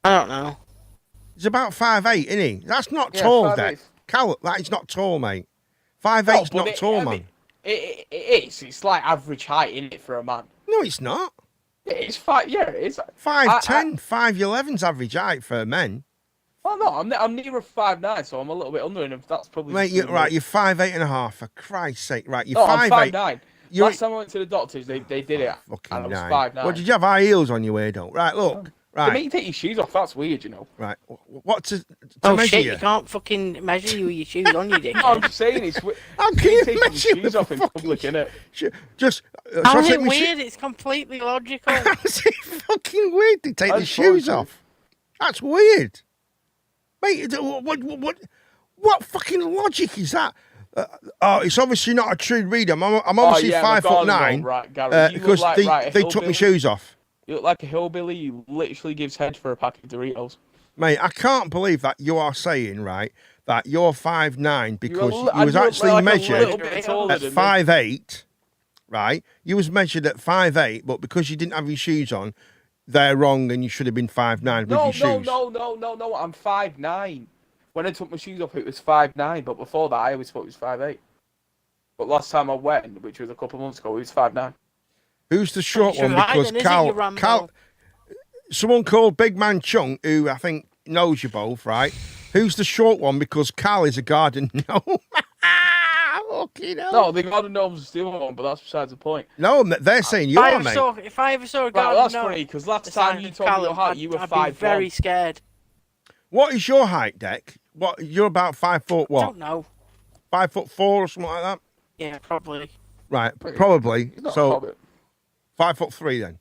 Speaker 3: I don't know.
Speaker 2: He's about 5'8", isn't he? That's not
Speaker 4: Yeah,
Speaker 2: tall,
Speaker 4: 5'8".
Speaker 2: Deck. Callum, that is not tall, mate. 5'8's not tall, man.
Speaker 4: It is. It's like average height, isn't it, for a man?
Speaker 2: No, it's not.
Speaker 4: It's 5. Yeah, it is.
Speaker 2: 5'10", 5'11's average height for men.
Speaker 4: Well, no, I'm near a 5'9", so I'm a little bit under, and that's probably.
Speaker 2: Mate, you're 5'8 and a half. For Christ's sake, right? You're
Speaker 4: No,
Speaker 2: 5'8".
Speaker 4: I'm 5'9". Last time I went to the doctors, they did it,
Speaker 2: Fucking
Speaker 4: and I was
Speaker 2: 9.
Speaker 4: 5'9".
Speaker 2: What, did you have high heels on your weirdo? Right, look.
Speaker 4: They
Speaker 2: Right,
Speaker 4: make you take your shoes off. That's weird, you know.
Speaker 2: right. What to
Speaker 3: Oh
Speaker 2: measure
Speaker 3: shit!
Speaker 2: you?
Speaker 3: You can't fucking measure you with your shoes on, you dick.
Speaker 4: No, I'm just saying it's weird.
Speaker 2: How can you
Speaker 4: taking
Speaker 2: measure
Speaker 4: your
Speaker 2: with
Speaker 4: shoes off in
Speaker 2: fucking
Speaker 4: public, innit?
Speaker 2: Just.
Speaker 3: How
Speaker 2: so I
Speaker 3: is
Speaker 2: take
Speaker 3: it
Speaker 2: my
Speaker 3: weird? It's completely logical.
Speaker 2: How's it fucking weird to take the
Speaker 4: That's
Speaker 2: shoes
Speaker 4: bullshit.
Speaker 2: off? That's weird. Mate, what fucking logic is that? It's obviously not a true reader. I'm obviously 5'9",
Speaker 4: Right, Gary. You
Speaker 2: because
Speaker 4: look like,
Speaker 2: they took my shoes off.
Speaker 4: You look like a hillbilly. You literally gives head for a pack of Doritos.
Speaker 2: Mate, I can't believe that you are saying, right, that you're 5'9" because you was
Speaker 4: look
Speaker 2: actually
Speaker 4: like a
Speaker 2: measured
Speaker 4: little bit taller
Speaker 2: at
Speaker 4: than me.
Speaker 2: 5'8", right? You was measured at 5'8", but because you didn't have your shoes on, they're wrong and you should have been 5'9" with your shoes.
Speaker 4: No. I'm 5'9". When I took my shoes off, it was 5'9", but before that, I always thought it was 5'8". But last time I went, which was a couple of months ago, it was 5'9".
Speaker 2: Who's the short
Speaker 3: You're
Speaker 2: one?
Speaker 3: right
Speaker 2: Because
Speaker 3: then, isn't it, you Rambo?
Speaker 2: Cal, someone called Big Man Chunk, who I think knows you both, right? Who's the short one? Because Cal is a garden gnome. Fucking hell.
Speaker 4: No, the Garden Gnome's the other one, but that's besides the point.
Speaker 2: No, they're saying you are, mate.
Speaker 3: If I ever saw a
Speaker 4: Right,
Speaker 3: guy,
Speaker 4: well, that's funny, because last time you told me your height, you were
Speaker 3: I'd
Speaker 4: 5'1".
Speaker 3: be very scared.
Speaker 2: What is your height, Deck? What you're about 5 foot?
Speaker 3: I
Speaker 2: What?
Speaker 3: don't know.
Speaker 2: 5'4" or something like that?
Speaker 3: Yeah, probably.
Speaker 2: Right, probably.
Speaker 4: He's not a
Speaker 2: So
Speaker 4: hobbit.
Speaker 2: 5'3" then.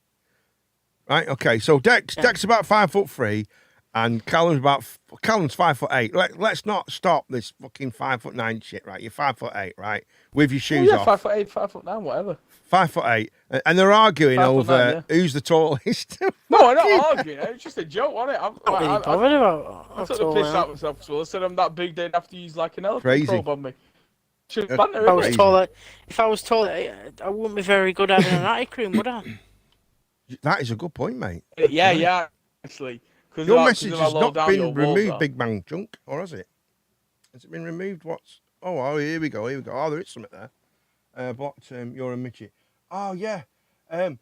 Speaker 2: Right. Okay. So Deck's about 5'3", and Callum's 5'8". Let's not stop this fucking 5'9" shit. Right. You're 5'8", right? With your shoes
Speaker 4: Yeah,
Speaker 2: off.
Speaker 4: 5'8", 5'9", whatever.
Speaker 2: 5'8", and they're arguing
Speaker 4: 5'9",
Speaker 2: over who's the tallest.
Speaker 4: No, I'm not arguing. It's just a joke, wasn't it?
Speaker 3: Not really bothered about.
Speaker 4: I took the piss out of myself as well. I said I'm that big, they'd have to use like an elephant
Speaker 2: Crazy.
Speaker 4: probe on me. Should
Speaker 2: Uh,
Speaker 4: banter,
Speaker 3: If I was
Speaker 2: Crazy.
Speaker 3: taller, I wouldn't be very good having an eye cream, would I?
Speaker 2: That is a good point, mate.
Speaker 4: Yeah, actually.
Speaker 2: Your message has not been
Speaker 4: your
Speaker 2: removed, Big Bang Chunk, or has it? Has it been removed? Oh, here we go. Oh, there is something there. Blocked. You're a midget. Oh yeah. For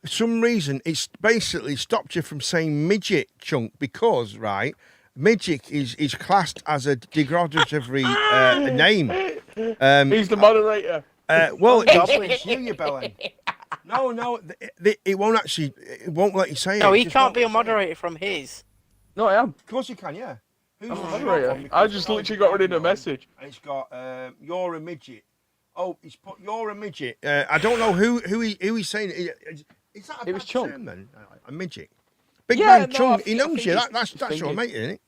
Speaker 2: some reason, it's basically stopped you from saying midget, Chunk, because right, midget is classed as a derogatory name.
Speaker 4: He's the moderator.
Speaker 2: Well, it's you, you bellend. No, it won't actually. It won't let you say it.
Speaker 3: No,
Speaker 2: It
Speaker 3: he
Speaker 2: just
Speaker 3: can't
Speaker 2: won't
Speaker 3: be a
Speaker 2: let you say it.
Speaker 3: moderator from his.
Speaker 4: No, I am.
Speaker 2: Of course you can, yeah. Who's
Speaker 4: I'm a
Speaker 2: the
Speaker 4: moderator.
Speaker 2: short one?
Speaker 4: I
Speaker 2: Because
Speaker 4: just
Speaker 2: it's
Speaker 4: literally got rid of the message.
Speaker 2: And it's got you're a midget. Oh, he's put you're a midget. I don't know who he's saying. Is that a
Speaker 4: It was
Speaker 2: bad
Speaker 4: Chunk.
Speaker 2: term then? A midget. Big
Speaker 4: Yeah,
Speaker 2: Man
Speaker 4: no,
Speaker 2: Chunk.
Speaker 4: I
Speaker 2: He knows
Speaker 4: think
Speaker 2: you.
Speaker 4: he's
Speaker 2: That's your
Speaker 4: thinking-
Speaker 2: mate, isn't it?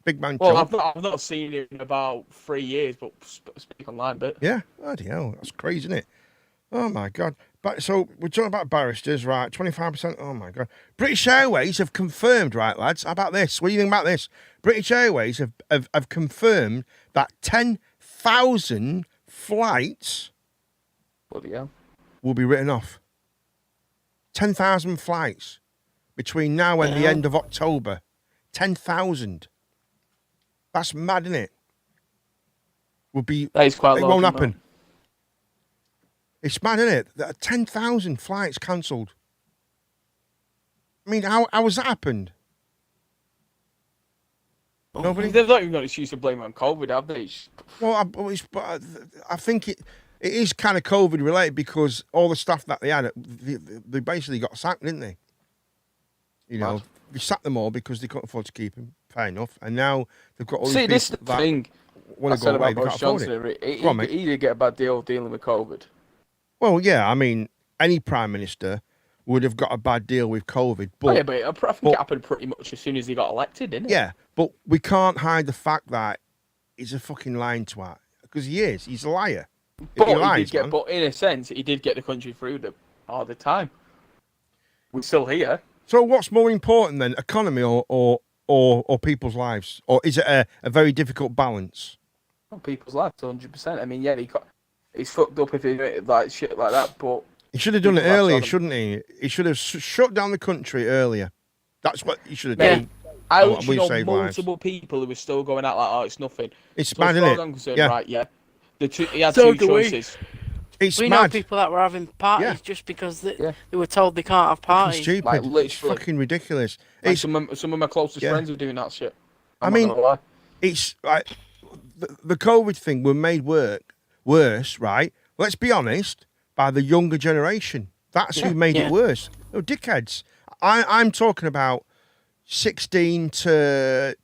Speaker 2: Big Man
Speaker 4: Well,
Speaker 2: Chunk.
Speaker 4: I've not seen it in about 3 years, but speak online a bit.
Speaker 2: Yeah. Bloody hell, that's crazy, isn't it? Oh my God. But so we're talking about barristers, right? 25%. Oh my God. British Airways have confirmed, right, lads? How about this? What do you think about this? British Airways have confirmed that 10,000 flights
Speaker 4: Bloody hell.
Speaker 2: will be written off. 10,000 flights between now and the
Speaker 3: Yeah.
Speaker 2: end of October. 10,000. That's mad, isn't it? Will be.
Speaker 4: That is quite
Speaker 2: It
Speaker 4: low,
Speaker 2: won't
Speaker 4: isn't
Speaker 2: happen. It's mad, isn't it? That 10,000 flights cancelled. I mean, how has that happened? Nobody.
Speaker 4: They've not even got an excuse to blame it on COVID, have they?
Speaker 2: Well, I think it is kind of COVID related because all the stuff that they had, they basically got sacked, didn't they? You know, they sacked them all because they couldn't afford to keep him. Fair enough. And now they've got all these people
Speaker 4: this is the
Speaker 2: that
Speaker 4: thing
Speaker 2: want
Speaker 4: I
Speaker 2: to
Speaker 4: said
Speaker 2: go away.
Speaker 4: about
Speaker 2: They
Speaker 4: Boris
Speaker 2: can't afford
Speaker 4: Johnson.
Speaker 2: it. Go on, mate.
Speaker 4: He did get a bad deal dealing with COVID.
Speaker 2: Well, yeah, I mean, any prime minister would have got a bad deal with COVID, but
Speaker 4: Yeah, but I think it happened pretty much as soon as he got elected, didn't it?
Speaker 2: yeah, but we can't hide the fact that he's a fucking lying twat because he is. He's a liar.
Speaker 4: But
Speaker 2: he lies,
Speaker 4: did
Speaker 2: man.
Speaker 4: but in a sense, he did get the country through all the time. We're still here.
Speaker 2: So, what's more important then, economy or people's lives, or is it a very difficult balance?
Speaker 4: On people's lives, 100%. I mean, yeah, he's fucked up if he like shit like that, but
Speaker 2: He should have done it
Speaker 4: People's lives
Speaker 2: earlier,
Speaker 4: on him.
Speaker 2: shouldn't he? He should have shut down the country earlier. That's what he should have
Speaker 3: Yeah.
Speaker 2: done.
Speaker 4: I
Speaker 2: Oh,
Speaker 4: actually
Speaker 2: we
Speaker 4: know
Speaker 2: saved
Speaker 4: multiple people who are still going out like, oh, it's nothing.
Speaker 2: It's
Speaker 4: So
Speaker 2: mad,
Speaker 4: as far
Speaker 2: isn't
Speaker 4: as
Speaker 2: it?
Speaker 4: I'm concerned,
Speaker 2: Yeah.
Speaker 4: right, yeah. He had
Speaker 3: So
Speaker 4: two
Speaker 3: do we.
Speaker 4: choices.
Speaker 2: It's
Speaker 3: We know
Speaker 2: mad.
Speaker 3: people that were having parties
Speaker 2: Yeah.
Speaker 3: just because they
Speaker 4: Yeah.
Speaker 3: were told they can't have
Speaker 2: It's
Speaker 3: parties.
Speaker 2: stupid.
Speaker 4: Like,
Speaker 2: It's
Speaker 4: literally.
Speaker 2: fucking ridiculous.
Speaker 4: Like,
Speaker 2: It's
Speaker 4: some of my closest
Speaker 2: Yeah.
Speaker 4: friends are doing that shit.
Speaker 2: I
Speaker 4: I'm
Speaker 2: mean-
Speaker 4: not gonna lie.
Speaker 2: it's like the COVID thing were made worse, right? Let's be honest, by the younger generation. That's who made
Speaker 3: Yeah.
Speaker 2: it worse. No dickheads. I'm talking about 16 to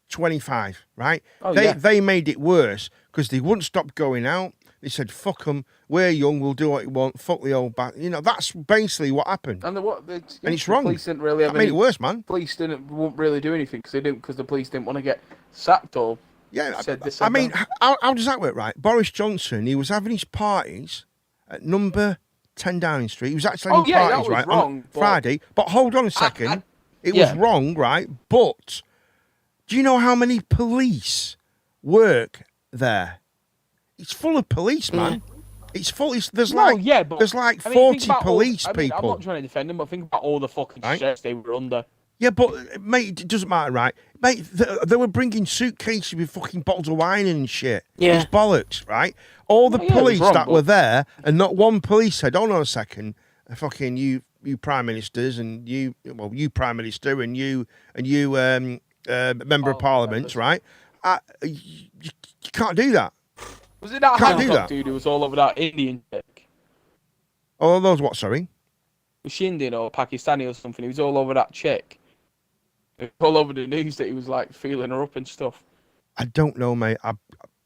Speaker 2: 25, right?
Speaker 4: Oh,
Speaker 2: they
Speaker 4: yeah.
Speaker 2: they made it worse because they wouldn't stop going out. They said, "Fuck them. We're young. We'll do what we want. Fuck the old bat." You know, that's basically what happened,
Speaker 4: And
Speaker 2: it's wrong.
Speaker 4: Police didn't really have
Speaker 2: that made it
Speaker 4: any,
Speaker 2: worse, man.
Speaker 4: police won't really do anything because the police didn't want to get sacked or
Speaker 2: Yeah,
Speaker 4: said this,
Speaker 2: I
Speaker 4: said
Speaker 2: mean,
Speaker 4: that.
Speaker 2: how does that work, right? Boris Johnson, he was having his parties at number 10 Downing Street. He was actually
Speaker 4: Oh,
Speaker 2: having
Speaker 4: yeah, that
Speaker 2: parties,
Speaker 4: was
Speaker 2: right,
Speaker 4: wrong,
Speaker 2: on
Speaker 4: but-
Speaker 2: Friday. But hold on a second. It
Speaker 4: yeah.
Speaker 2: was wrong, right? But do you know how many police work there? It's full of police, man. It's full. There's
Speaker 4: No,
Speaker 2: like
Speaker 4: yeah, but
Speaker 2: there's like
Speaker 4: I mean, think
Speaker 2: 40
Speaker 4: about
Speaker 2: police
Speaker 4: I'm
Speaker 2: people.
Speaker 4: not trying to defend them, but think about all the fucking
Speaker 2: Right.
Speaker 4: stress they were under.
Speaker 2: Yeah, but mate, it doesn't matter, right? Mate, they were bringing suitcases with fucking bottles of wine and shit.
Speaker 3: Yeah.
Speaker 2: It's bollocks, right? All the
Speaker 4: Well, yeah, it was
Speaker 2: police
Speaker 4: wrong,
Speaker 2: that
Speaker 4: but-
Speaker 2: were there, and not one police said, "Hold on a second, fucking you prime ministers and you prime minister and you member of parliament,
Speaker 4: members.
Speaker 2: right? You can't do that.
Speaker 4: Was it that
Speaker 2: Can't do
Speaker 4: Hancock
Speaker 2: that.
Speaker 4: dude who was all over that Indian chick?
Speaker 2: All those what? Sorry.
Speaker 4: Was she Indian or Pakistani or something? He was all over that chick. It was all over the news that he was like feeling her up and stuff.
Speaker 2: I don't know, mate. I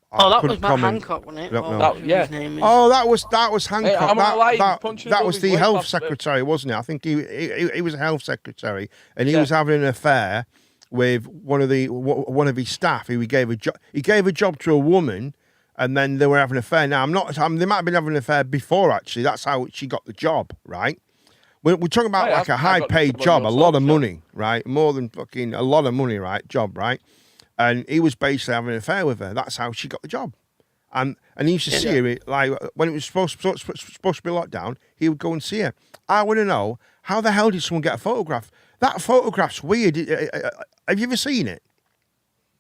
Speaker 3: Oh, that
Speaker 2: couldn't
Speaker 3: was Matt
Speaker 2: comment.
Speaker 3: Hancock, wasn't it?
Speaker 2: I don't
Speaker 3: Or
Speaker 2: know.
Speaker 3: whatever
Speaker 4: Yeah.
Speaker 3: his name is.
Speaker 2: Oh, that was Hancock.
Speaker 4: I'm not lying,
Speaker 2: that
Speaker 4: punching
Speaker 2: that
Speaker 4: above
Speaker 2: was
Speaker 4: his
Speaker 2: the
Speaker 4: weight
Speaker 2: health
Speaker 4: class a bit.
Speaker 2: secretary, wasn't it? I think he was a health secretary, and he
Speaker 4: Yeah.
Speaker 2: was having an affair with one of his staff. He gave a job to a woman, and then they were having an affair. Now they might have been having an affair before. Actually, that's how she got the job, right? We're talking about
Speaker 4: Oh, yeah,
Speaker 2: like a
Speaker 4: I got the
Speaker 2: high-paid
Speaker 4: job on
Speaker 2: job, a
Speaker 4: your
Speaker 2: lot of
Speaker 4: show.
Speaker 2: money, right? More than fucking a lot of money, right? Job, right? And he was basically having an affair with her. That's how she got the job. And he used to see her, like, when it was supposed to be lockdown, he would go and see her. I want to know, how the hell did someone get a photograph? That photograph's weird. Have you ever seen it?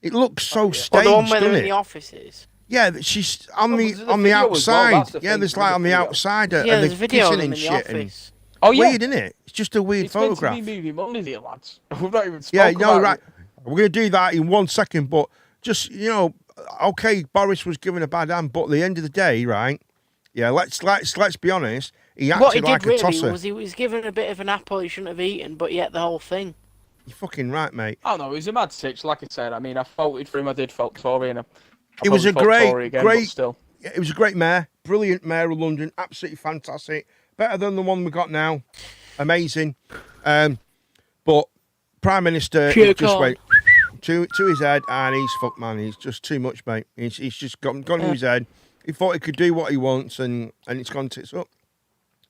Speaker 2: It looks so
Speaker 3: Or
Speaker 2: staged,
Speaker 3: the one where they're
Speaker 2: doesn't
Speaker 3: in
Speaker 2: it?
Speaker 3: the offices.
Speaker 2: Yeah, she's on
Speaker 4: Oh,
Speaker 2: the
Speaker 4: was it the
Speaker 2: on the
Speaker 4: video as well?
Speaker 2: outside.
Speaker 4: That's the
Speaker 2: Yeah,
Speaker 4: thing,
Speaker 2: there's
Speaker 4: with
Speaker 2: like
Speaker 4: the
Speaker 2: on the
Speaker 4: video.
Speaker 2: outside,
Speaker 3: Yeah,
Speaker 2: and
Speaker 3: there's a
Speaker 2: they're
Speaker 3: video of
Speaker 2: kissing
Speaker 3: them in
Speaker 2: and
Speaker 3: the
Speaker 2: shit. And
Speaker 3: office.
Speaker 4: Oh yeah,
Speaker 2: weird, isn't it? It's just a weird
Speaker 4: it's meant
Speaker 2: photograph.
Speaker 4: to be movie money here, lads. We've not even
Speaker 2: Yeah,
Speaker 4: spoke
Speaker 2: no,
Speaker 4: about
Speaker 2: right.
Speaker 4: it.
Speaker 2: We're going to do that in 1 second, but just, okay, Boris was given a bad hand, but at the end of the day, right? Yeah, let's be honest. He
Speaker 3: What he
Speaker 2: acted
Speaker 3: did
Speaker 2: like a
Speaker 3: really
Speaker 2: tosser.
Speaker 3: was he was given a bit of an apple he shouldn't have eaten, but yet the whole thing.
Speaker 2: You're fucking right, mate.
Speaker 4: I don't know, he's a mad six, like I said. I mean, I voted for him, I did vote Tory, and I
Speaker 2: He was a
Speaker 4: probably vote Tory
Speaker 2: great,
Speaker 4: again, but
Speaker 2: great.
Speaker 4: still.
Speaker 2: It was a great mayor, brilliant mayor of London, absolutely fantastic, better than the one we got now, amazing. But Prime Minister he just
Speaker 3: Call.
Speaker 2: went to his head, and he's fucked, man. He's just too much, mate. He's just gone to his head. He thought he could do what he wants, and it's gone tits up.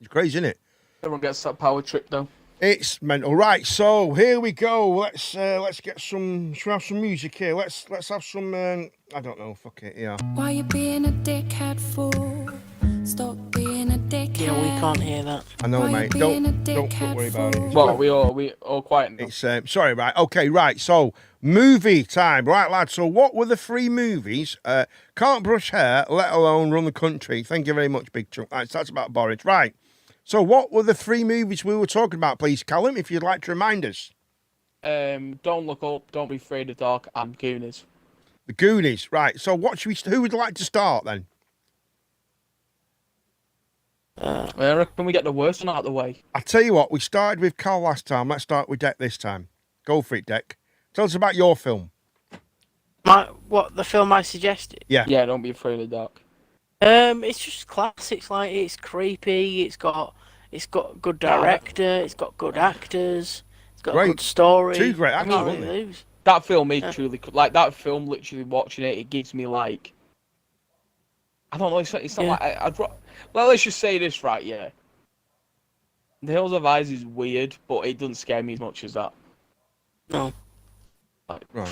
Speaker 2: It's crazy, isn't it?
Speaker 4: Everyone gets that power trip, though.
Speaker 2: It's mental. Right, so here we go. Let's get some. Should we have some music here? Let's have some. I don't know. Fuck it. Yeah.
Speaker 6: Why you being a dickhead for? Stop being a dickhead.
Speaker 3: Yeah, we can't hear that.
Speaker 2: I know,
Speaker 6: Why you
Speaker 2: mate.
Speaker 6: being a
Speaker 2: Don't
Speaker 6: dickhead
Speaker 2: worry about it.
Speaker 6: for?
Speaker 2: It's
Speaker 4: Well, we all quiet now.
Speaker 2: It's sorry, right? Okay, right. So movie time, right, lads. So what were the 3 movies? Can't brush hair, let alone run the country. Thank you very much, Big Chunk. Right, so that's about Boris, right? So what were the 3 movies we were talking about, please, Callum? If you'd like to remind us.
Speaker 4: Don't Look Up, Don't Be Afraid of the Dark, and Goonies.
Speaker 2: The Goonies, right? So what should we? Who would like to start then?
Speaker 4: I reckon we get the worst one out of the way.
Speaker 2: I tell you what, we started with Carl last time. Let's start with Deck this time. Go for it, Deck. Tell us about your film.
Speaker 3: The film I suggested?
Speaker 2: Yeah.
Speaker 4: Yeah, don't be afraid of the dark.
Speaker 3: It's just classics. Like, it's creepy. It's got good director. It's got good actors. It's got a good story.
Speaker 2: Two great actors,
Speaker 3: Can't
Speaker 2: wasn't
Speaker 3: really
Speaker 2: it?
Speaker 3: lose.
Speaker 4: That film is truly like that film. Literally watching it, it gives me like I don't know. It's not like well, let's just say this right. Yeah, The Hills of Eyes is weird, but it doesn't scare me as much as that.
Speaker 3: No.
Speaker 2: Right.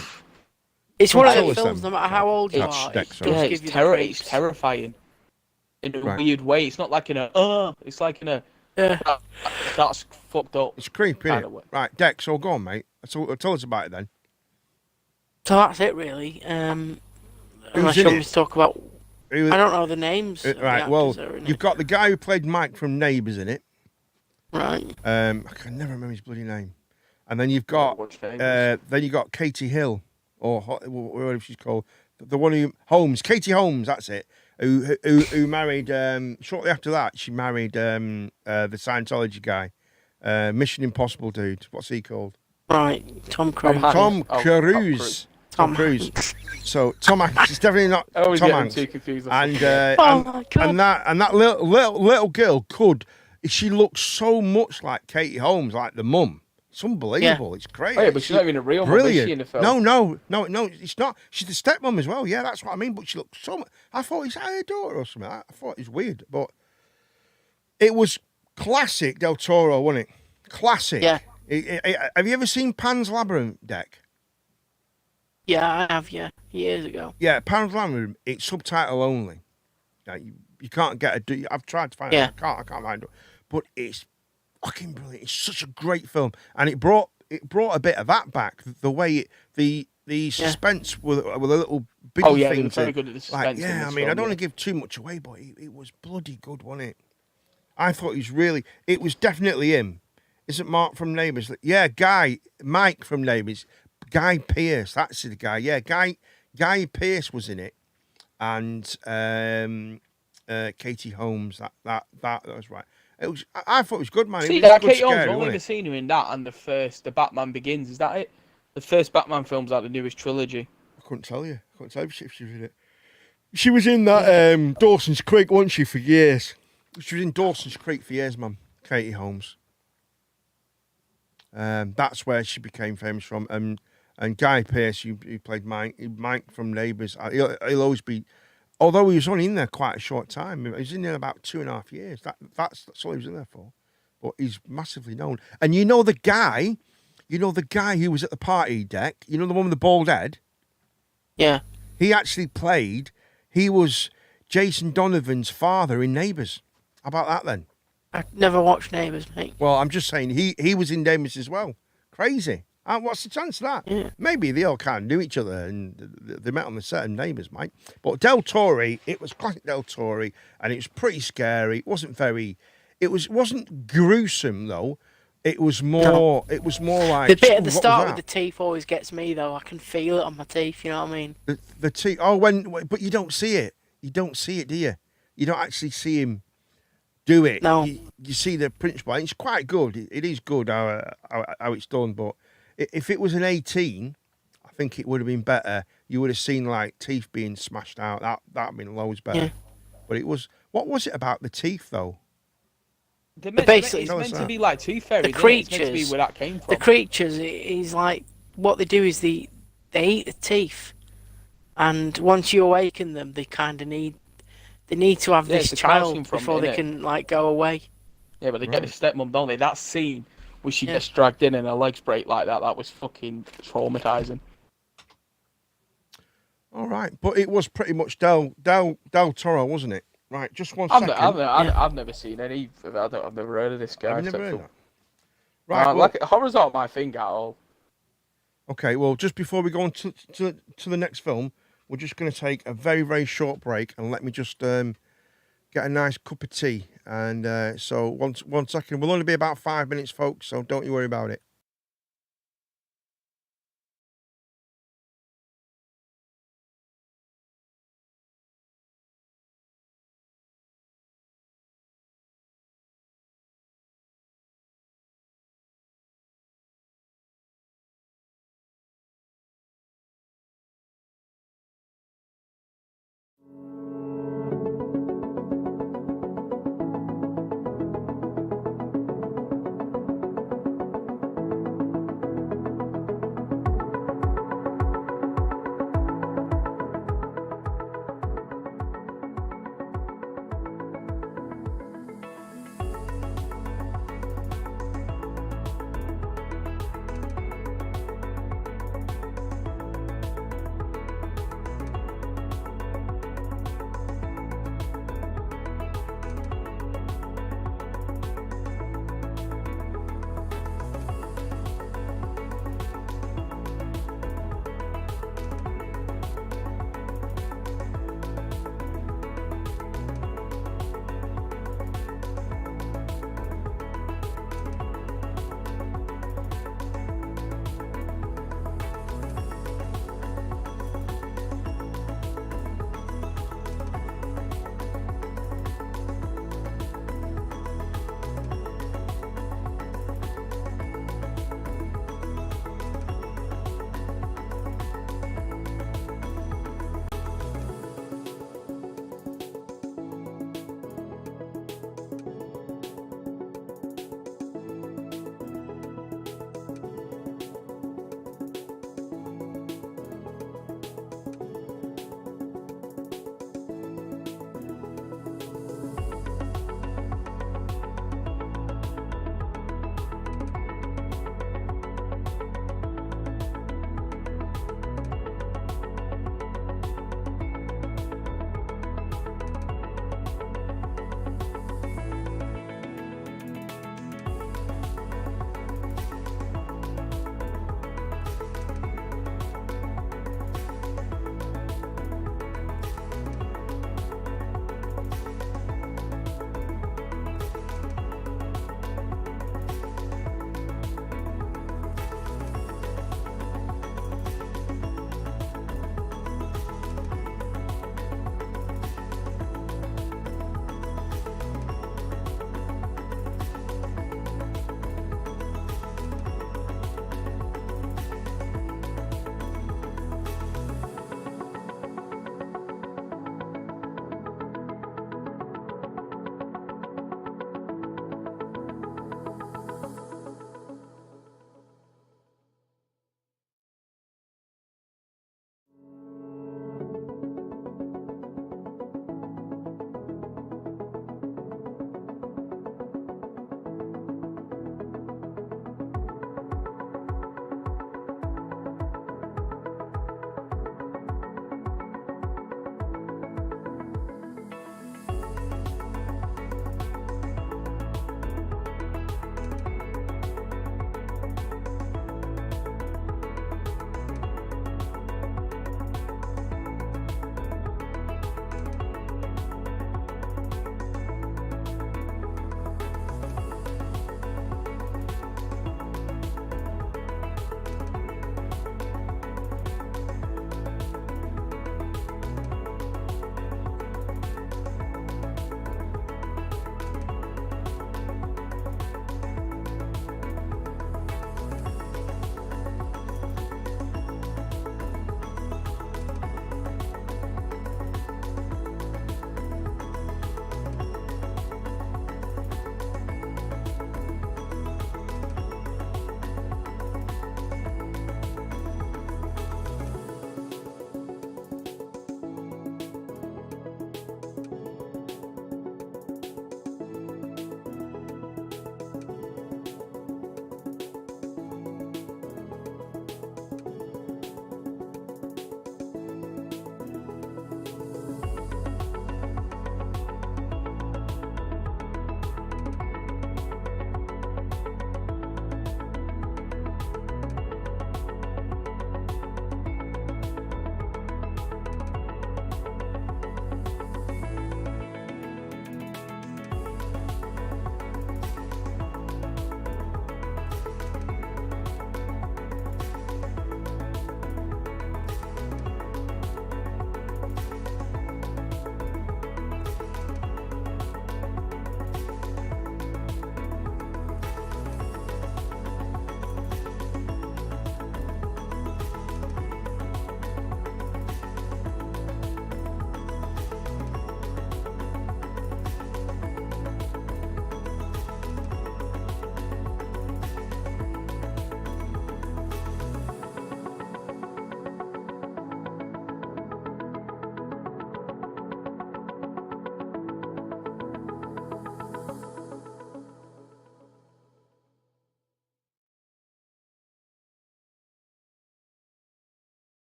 Speaker 3: It's one of
Speaker 2: Tell
Speaker 3: those
Speaker 2: us
Speaker 3: films.
Speaker 2: then.
Speaker 3: No matter how old you
Speaker 2: That's
Speaker 3: are,
Speaker 2: Deck,
Speaker 3: it
Speaker 2: sorry.
Speaker 3: does
Speaker 4: Yeah,
Speaker 3: give
Speaker 4: it's
Speaker 3: you the
Speaker 4: it's
Speaker 3: creeps.
Speaker 4: terrifying in a
Speaker 2: Right.
Speaker 4: weird way. It's not like in a it's like in a
Speaker 3: Yeah.
Speaker 4: that's fucked up.
Speaker 2: It's creepy,
Speaker 4: Kinda
Speaker 2: innit?
Speaker 4: way.
Speaker 2: Right, Deck, so go on, mate. So tell us about it then.
Speaker 3: So that's it, really. Unless
Speaker 2: in
Speaker 3: you want
Speaker 2: it?
Speaker 3: me to talk about.
Speaker 2: Who-
Speaker 3: I don't know the names. of the
Speaker 2: right, well,
Speaker 3: actors that are in
Speaker 2: you've
Speaker 3: it.
Speaker 2: got the guy who played Mike from Neighbours in it.
Speaker 3: Right.
Speaker 2: I can never remember his bloody name. And then you've got
Speaker 4: Watch Neighbours.
Speaker 2: Katie Hill, or whatever she's called, the one who Katie Holmes, that's it. Who married shortly after that? She married the Scientology guy, Mission Impossible dude. What's he called?
Speaker 3: Right. Tom Cruise.
Speaker 4: Hanks.
Speaker 2: Tom
Speaker 4: Oh,
Speaker 2: Cruise. Tom Cruise. So Tom Hanks is definitely not
Speaker 4: I always
Speaker 2: Tom
Speaker 4: get them
Speaker 2: Hanks.
Speaker 4: too confused.
Speaker 2: And
Speaker 3: Oh my God.
Speaker 2: and that little girl she looks so much like Katie Holmes, like the mum. It's unbelievable. It's great.
Speaker 4: Oh, yeah, but she's not even a real mum, is
Speaker 2: brilliant.
Speaker 4: she, in the film?
Speaker 2: No, it's not. She's the stepmom as well. Yeah, that's what I mean. But she looks so much. I thought it's her daughter or something. I thought it was weird, but it was classic Del Toro, wasn't it? Classic.
Speaker 3: Yeah.
Speaker 2: Have you ever seen Pan's Labyrinth, Deck?
Speaker 3: Yeah, I have. Yeah, years ago.
Speaker 2: Yeah, Pan's Labyrinth. It's subtitle only. Like, you can't get I've tried to find it. I can't find it. But it's fucking brilliant. It's such a great film, and it brought a bit of that back. The way the suspense with a little bit
Speaker 4: Oh
Speaker 2: of
Speaker 4: yeah, they were
Speaker 2: things.
Speaker 4: very good at the suspense.
Speaker 2: Like, yeah, I mean, I don't want to give too much away, but it was bloody good, wasn't it? I thought it was definitely him. Isn't Mark from Neighbours? Yeah, Mike from Neighbours. Guy Pearce, that's the guy. Yeah, Guy Pearce was in it, and Katie Holmes. That was right. It was. I thought it was good, man.
Speaker 4: See,
Speaker 2: It was
Speaker 4: that
Speaker 2: good
Speaker 4: Katie Holmes,
Speaker 2: scary,
Speaker 4: I've only
Speaker 2: wasn't
Speaker 4: ever
Speaker 2: it?
Speaker 4: seen her in that and the Batman Begins. Is that it? The first Batman film's like the newest trilogy.
Speaker 2: I couldn't tell you. If she was in it. She was in that Dawson's Creek, wasn't she, for years? She was in Dawson's Creek for years, man. Katie Holmes. That's where she became famous from. And Guy Pearce, who played Mike from Neighbours, he'll always be. Although he was only in there quite a short time, he was in there about 2.5 years. That's all he was in there for. But he's massively known. And you know the guy who was at the party, Deck. You know the one with the bald head.
Speaker 3: Yeah.
Speaker 2: He actually he was Jason Donovan's father in Neighbours. How about that then?
Speaker 3: I've never watched Neighbours, mate.
Speaker 2: Well, I'm just saying he was in Neighbours as well. Crazy. What's the chance of that?
Speaker 3: Yeah.
Speaker 2: Maybe they all kind of knew each other and they met on the set of Neighbours, mate. But Del Toro, it was classic Del Toro, and it was pretty scary. It wasn't gruesome though. It was more. It was more like
Speaker 3: The bit at the
Speaker 2: what was
Speaker 3: start with
Speaker 2: that?
Speaker 3: the teeth always gets me, though. I can feel it on my teeth. You know what I mean?
Speaker 2: The teeth. Oh, but you don't see it. You don't see it, do you? You don't actually see him do it.
Speaker 3: No.
Speaker 2: You see the principle. And it's quite good. It is good how it's done. But if it was an 18, I think it would have been better. You would have seen like teeth being smashed out. That'd have been loads better.
Speaker 3: Yeah.
Speaker 2: But it was. What was it about the teeth though?
Speaker 3: Basically,
Speaker 4: it's meant to be like Tooth Fairy.
Speaker 3: the
Speaker 4: isn't it? It's meant to be
Speaker 3: creatures-
Speaker 4: where that came from.
Speaker 3: The creatures is like what they do is they eat the teeth, and once you awaken them, they kind of need to have
Speaker 4: Yeah,
Speaker 3: this
Speaker 4: it's the calcium
Speaker 3: child
Speaker 4: from it,
Speaker 3: before they
Speaker 4: innit?
Speaker 3: can like go away.
Speaker 4: Yeah, but they get the stepmom, don't they? That scene where she
Speaker 3: Yeah.
Speaker 4: gets dragged in and her legs break like that was fucking traumatizing.
Speaker 2: All right, but it was pretty much Del Toro, wasn't it? Right, just one second.
Speaker 4: I've never seen any. I've never heard of this guy.
Speaker 2: I've never
Speaker 4: except
Speaker 2: heard
Speaker 4: for-
Speaker 2: that. Right, well,
Speaker 4: like horror's not my thing at all.
Speaker 2: okay, well, just before we go on to the next film, we're just going to take a very, very short break and let me just get a nice cup of tea. And so one second, we'll only be about 5 minutes, folks, so don't you worry about it.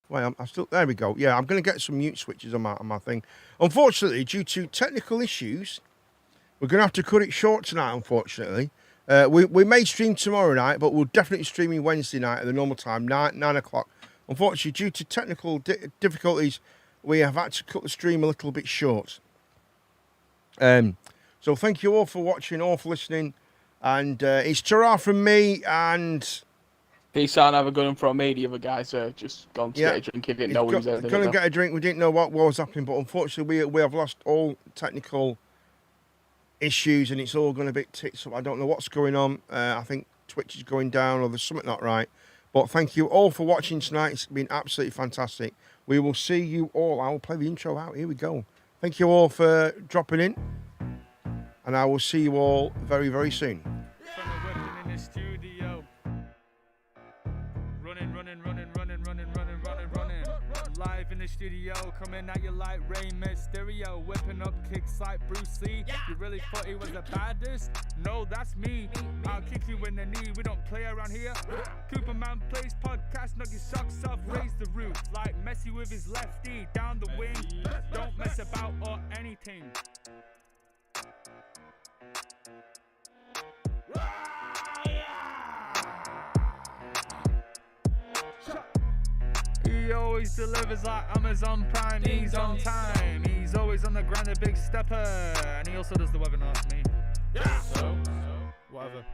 Speaker 2: Well, I'm still there. We go. Yeah, I'm going to get some mute switches on my thing. Unfortunately, due to technical issues, we're going to have to cut it short tonight. Unfortunately, we may stream tomorrow night, but we'll definitely streaming Wednesday night at the normal time, 9 o'clock. Unfortunately, due to technical difficulties, we have had to cut the stream a little bit short. So thank you all for watching, all for listening, and it's ta-ra from me, and
Speaker 4: peace out and have a good one from me. The other guys just gone to get a drink. He didn't know he was there.
Speaker 2: Gonna get a drink. We didn't know what was happening, but unfortunately we have lost all technical issues, and it's all going a bit tits up. I don't know what's going on. I think Twitch is going down, or there's something not right. But thank you all for watching tonight. It's been absolutely fantastic. We will see you all. I will play the intro out. Here we go. Thank you all for dropping in, and I will see you all very, very soon.
Speaker 1: In the studio. Running. Live in the studio, coming at you like Rey Mysterio, whipping up kicks like Bruce Lee. You really thought he was the baddest? No, that's me. I'll kick you in the knee. We don't play around here. Cooperman Plays podcast, knock your socks off, raise the roof like Messi with his lefty down the wing. Don't mess about or anything. He always delivers like Amazon Prime. He's on time. He's always on the ground, a big stepper. And he also does the webinar for me. So, whatever.